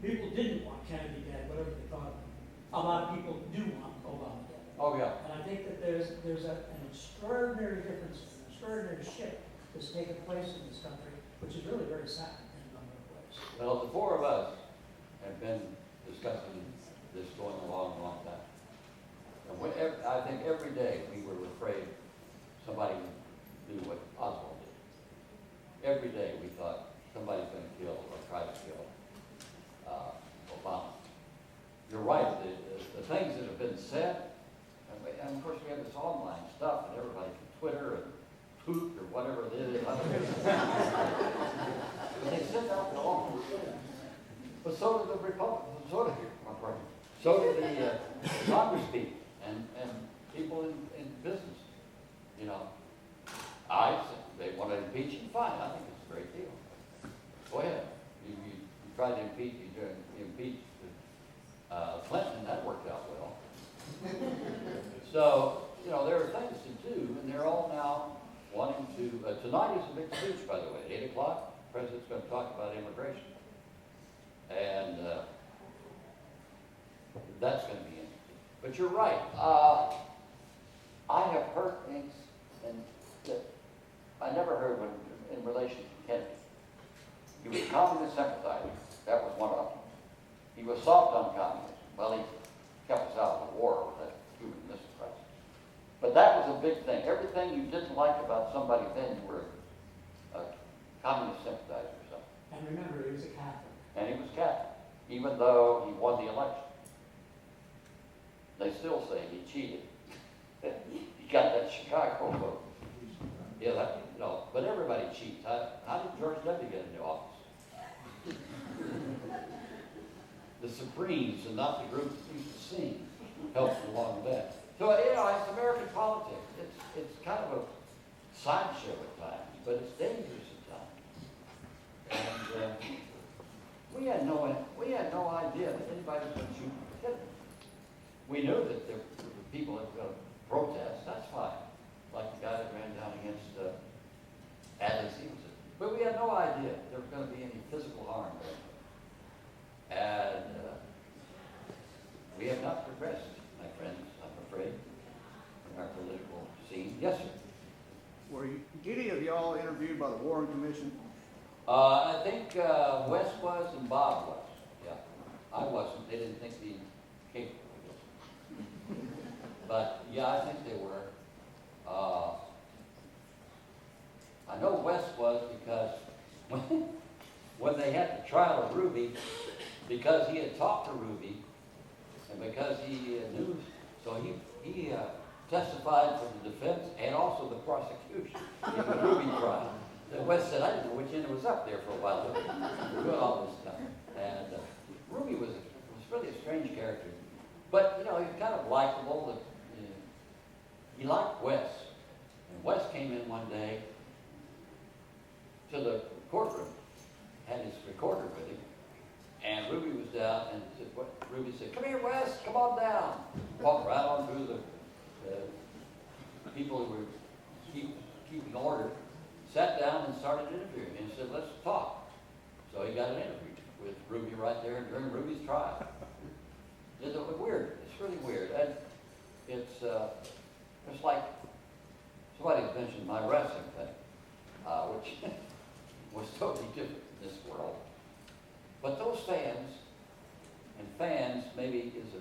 People didn't want Kennedy dead, whatever they thought of him. A lot of people do want Obama dead. Oh, yeah. And I think that there's an extraordinary difference, an extraordinary shift that's taken place in this country, which is really very sad in a number of ways. Well, the four of us have been discussing this going a long, long time. And I think every day we were afraid somebody would do what Oswald did. Every day we thought somebody's going to kill or try to kill Obama. You're right, the things that have been said, and of course we have this online stuff and everybody can Twitter and poop or whatever it is. I don't know. But they send out the all. But so do the Republicans, so do the Congress people and people in business. You know, I said they want to impeach him, fine. I think it's a great deal. Go ahead. You tried to impeach Clinton, and that worked out well. So, you know, there are things to do, and they're all now wanting to. Tonight is a big speech, by the way. 8 o'clock, the president's going to talk about immigration. And that's going to be interesting. But you're right. I have heard things that I never heard when in relation to Kennedy. He was a communist sympathizer. That was one of them. He was soft on communism. Well, he kept us out of the war with that Cuban Missile Crisis. But that was a big thing. Everything you didn't like about somebody then, you were a communist sympathizer or something. And remember, he was a Catholic. And he was Catholic, even though he won the election. They still say he cheated. He got that Chicago vote. Yeah, you know, but everybody cheats. How did George W. get into office? The Supremes and not the group that used to sing helped along with that. So, you know, it's American politics. It's kind of a sideshow at times, but it's dangerous at times. And we had no idea that anybody was going to shoot Hitler. We knew that there were people that were going to protest. That's fine. Like the guy that ran down against Adlai Stevenson. But we had no idea there was going to be any physical harm there. And we have not progressed, my friends, I'm afraid, in our political scene. Yes, sir. Were any of y'all interviewed by the Warren Commission? I think Wes was and Bob was. Yeah, I wasn't. They didn't think me capable. But yeah, I think they were. I know Wes was because when they had the trial of Ruby, because he had talked to Ruby, and because he knew, so he testified for the defense and also the prosecution in the Ruby trial. And Wes said, I didn't know which end it was up there for a while, doing all this stuff. And Ruby was really a strange character. But, you know, he was kind of likable. He liked Wes. And Wes came in one day to the courtroom, had his recorder with him, and Ruby was down, and Ruby said, come here, Wes, come on down. Walked right on through the people who were keeping order, sat down and started interviewing, and said, let's talk. So he got an interview with Ruby right there during Ruby's trial. It's weird. It's really weird. And it's, Just like somebody mentioned my wrestling thing, which was totally different in this world. But those fans, and fans maybe is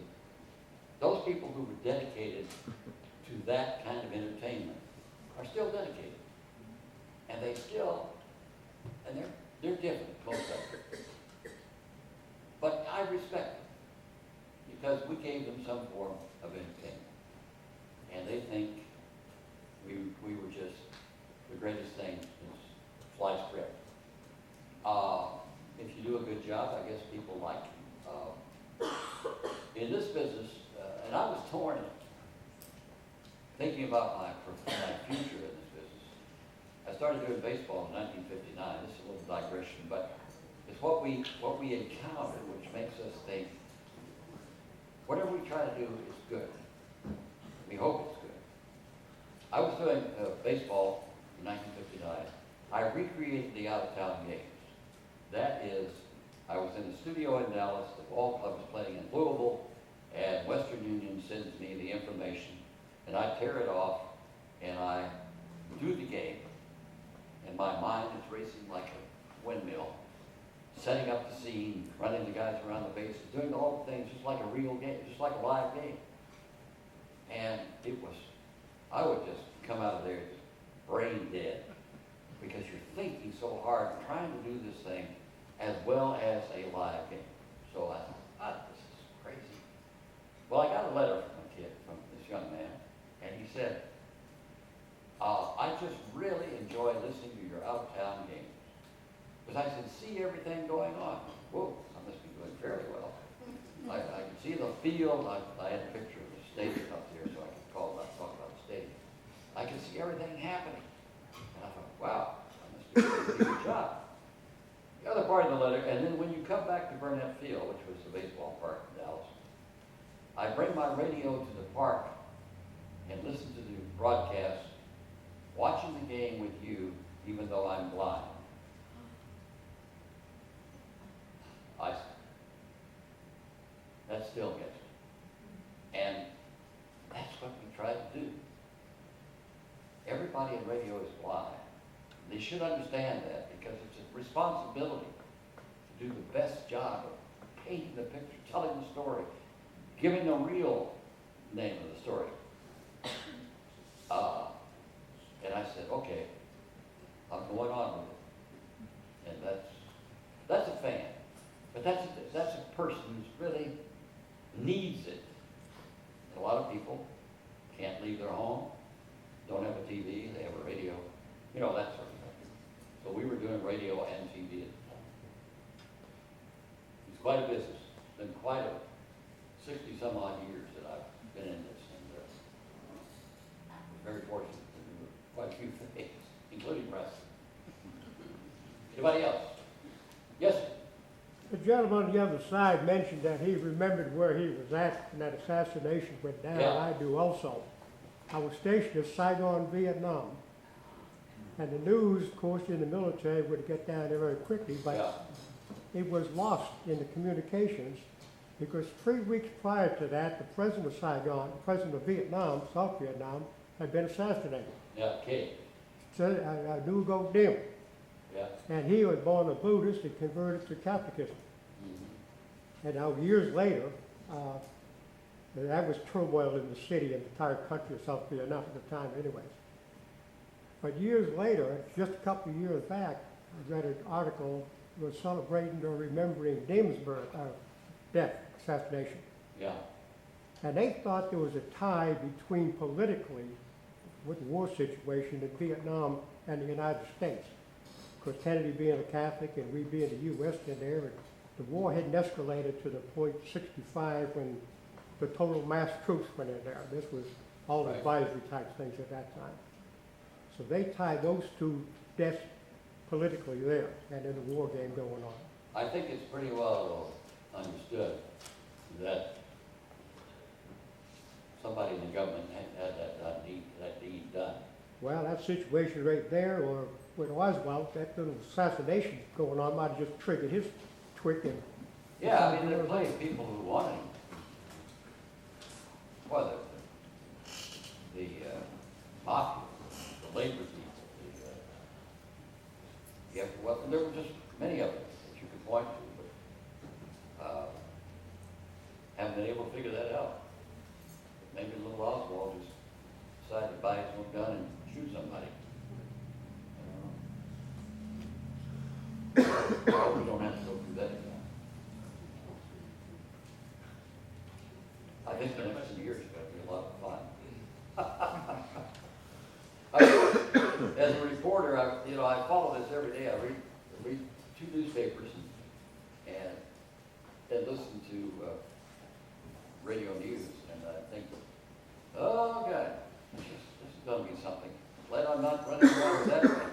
those people who were dedicated to that kind of entertainment are still dedicated. And they still, and they're different, most of them. But I respect them because we gave them some form of entertainment. And they think we were just the greatest thing since sliced bread. If you do a good job, I guess people like you. In this business, and I was torn thinking about my future in this business. I started doing baseball in 1959. This is a little digression, but it's what we encounter which makes us think whatever we try to do is good. We hope it's good. I was doing baseball in 1959. I recreated the out-of-town games. That is, I was in the studio in Dallas, the ball club was playing in Louisville, and Western Union sends me the information, and I tear it off, and I do the game, and my mind is racing like a windmill, setting up the scene, running the guys around the bases, doing the whole thing just like a real game, just like a live game. And I would just come out of there brain dead, because you're thinking so hard, trying to do this thing as well as a live game. So I thought, this is crazy. Well, I got a letter from this young man, and he said, I just really enjoy listening to your out-of-town games. Because I said, see everything going on. Whoa, I must be doing fairly well. I could see the field. I had a picture of the stadium up there, so I could talk about the stadium. I could see everything happening. And I thought, wow, I must do a pretty good job. The other part of the letter, and then when you come back to Burnett Field, which was the baseball park in Dallas, I bring my radio to the park and listen to the broadcast, watching the game with you, even though I'm blind. That still gets me. And that's what we try to do. Everybody in radio is blind. They should understand that, because it's a responsibility to do the best job of painting the picture, telling the story, giving the real name of the story. And I said, okay, I'm going on with it. And that's a fan. But that's a person who's really needs it. And a lot of people can't leave their home, don't have a TV, they have a radio, that sort of thing. So we were doing radio and TV at the time. It's quite a business. It's been quite a 60-some odd years that I've been in this, and I'm very fortunate to do quite a few things, including wrestling. Anybody else? Yes, sir. The gentleman on the other side mentioned that he remembered where he was at when that assassination went down. Yeah. I do also. I was stationed in Saigon, Vietnam. And the news, of course, in the military would get down there very quickly, but Yeah. it was lost in the communications, because 3 weeks prior to that, the president of Saigon, the president of Vietnam, South Vietnam, had been assassinated. Yeah, Kate. So I knew Go Dim. Yeah. And he was born a Buddhist and converted to Catholicism. Mm-hmm. And now years later, that was turmoil in the city and the entire country of South Vietnam at the time anyways. But years later, just a couple of years back, I read an article that was celebrating or remembering Dim's death, assassination. Yeah. And they thought there was a tie between politically with the war situation in Vietnam and the United States. Because Kennedy being a Catholic and we being the U.S. in there, and the war hadn't escalated to the point 65 when the total mass troops went in there. This was all Right. advisory type things at that time. So they tied those two deaths politically there, and then the war game going on. I think it's pretty well understood that somebody in the government had that deed done. Well, that situation right there, or with Oswald, that little assassination going on might have just triggered his twig. And Yeah, I mean, there are plenty of people who wanted him. Well, the mafia, the labor people, yeah, well, there were just many of them that you could point to, but, haven't been able to figure that out. Maybe little Oswald just decided to buy his own gun and shoot somebody. I hope we don't have to go through that again. I think the next 2 years is going to be a lot of fun. As a reporter, I follow this every day. I read 2 newspapers and listen to radio news, and I think, oh God, this is going to be something. Glad I'm not running around with that thing.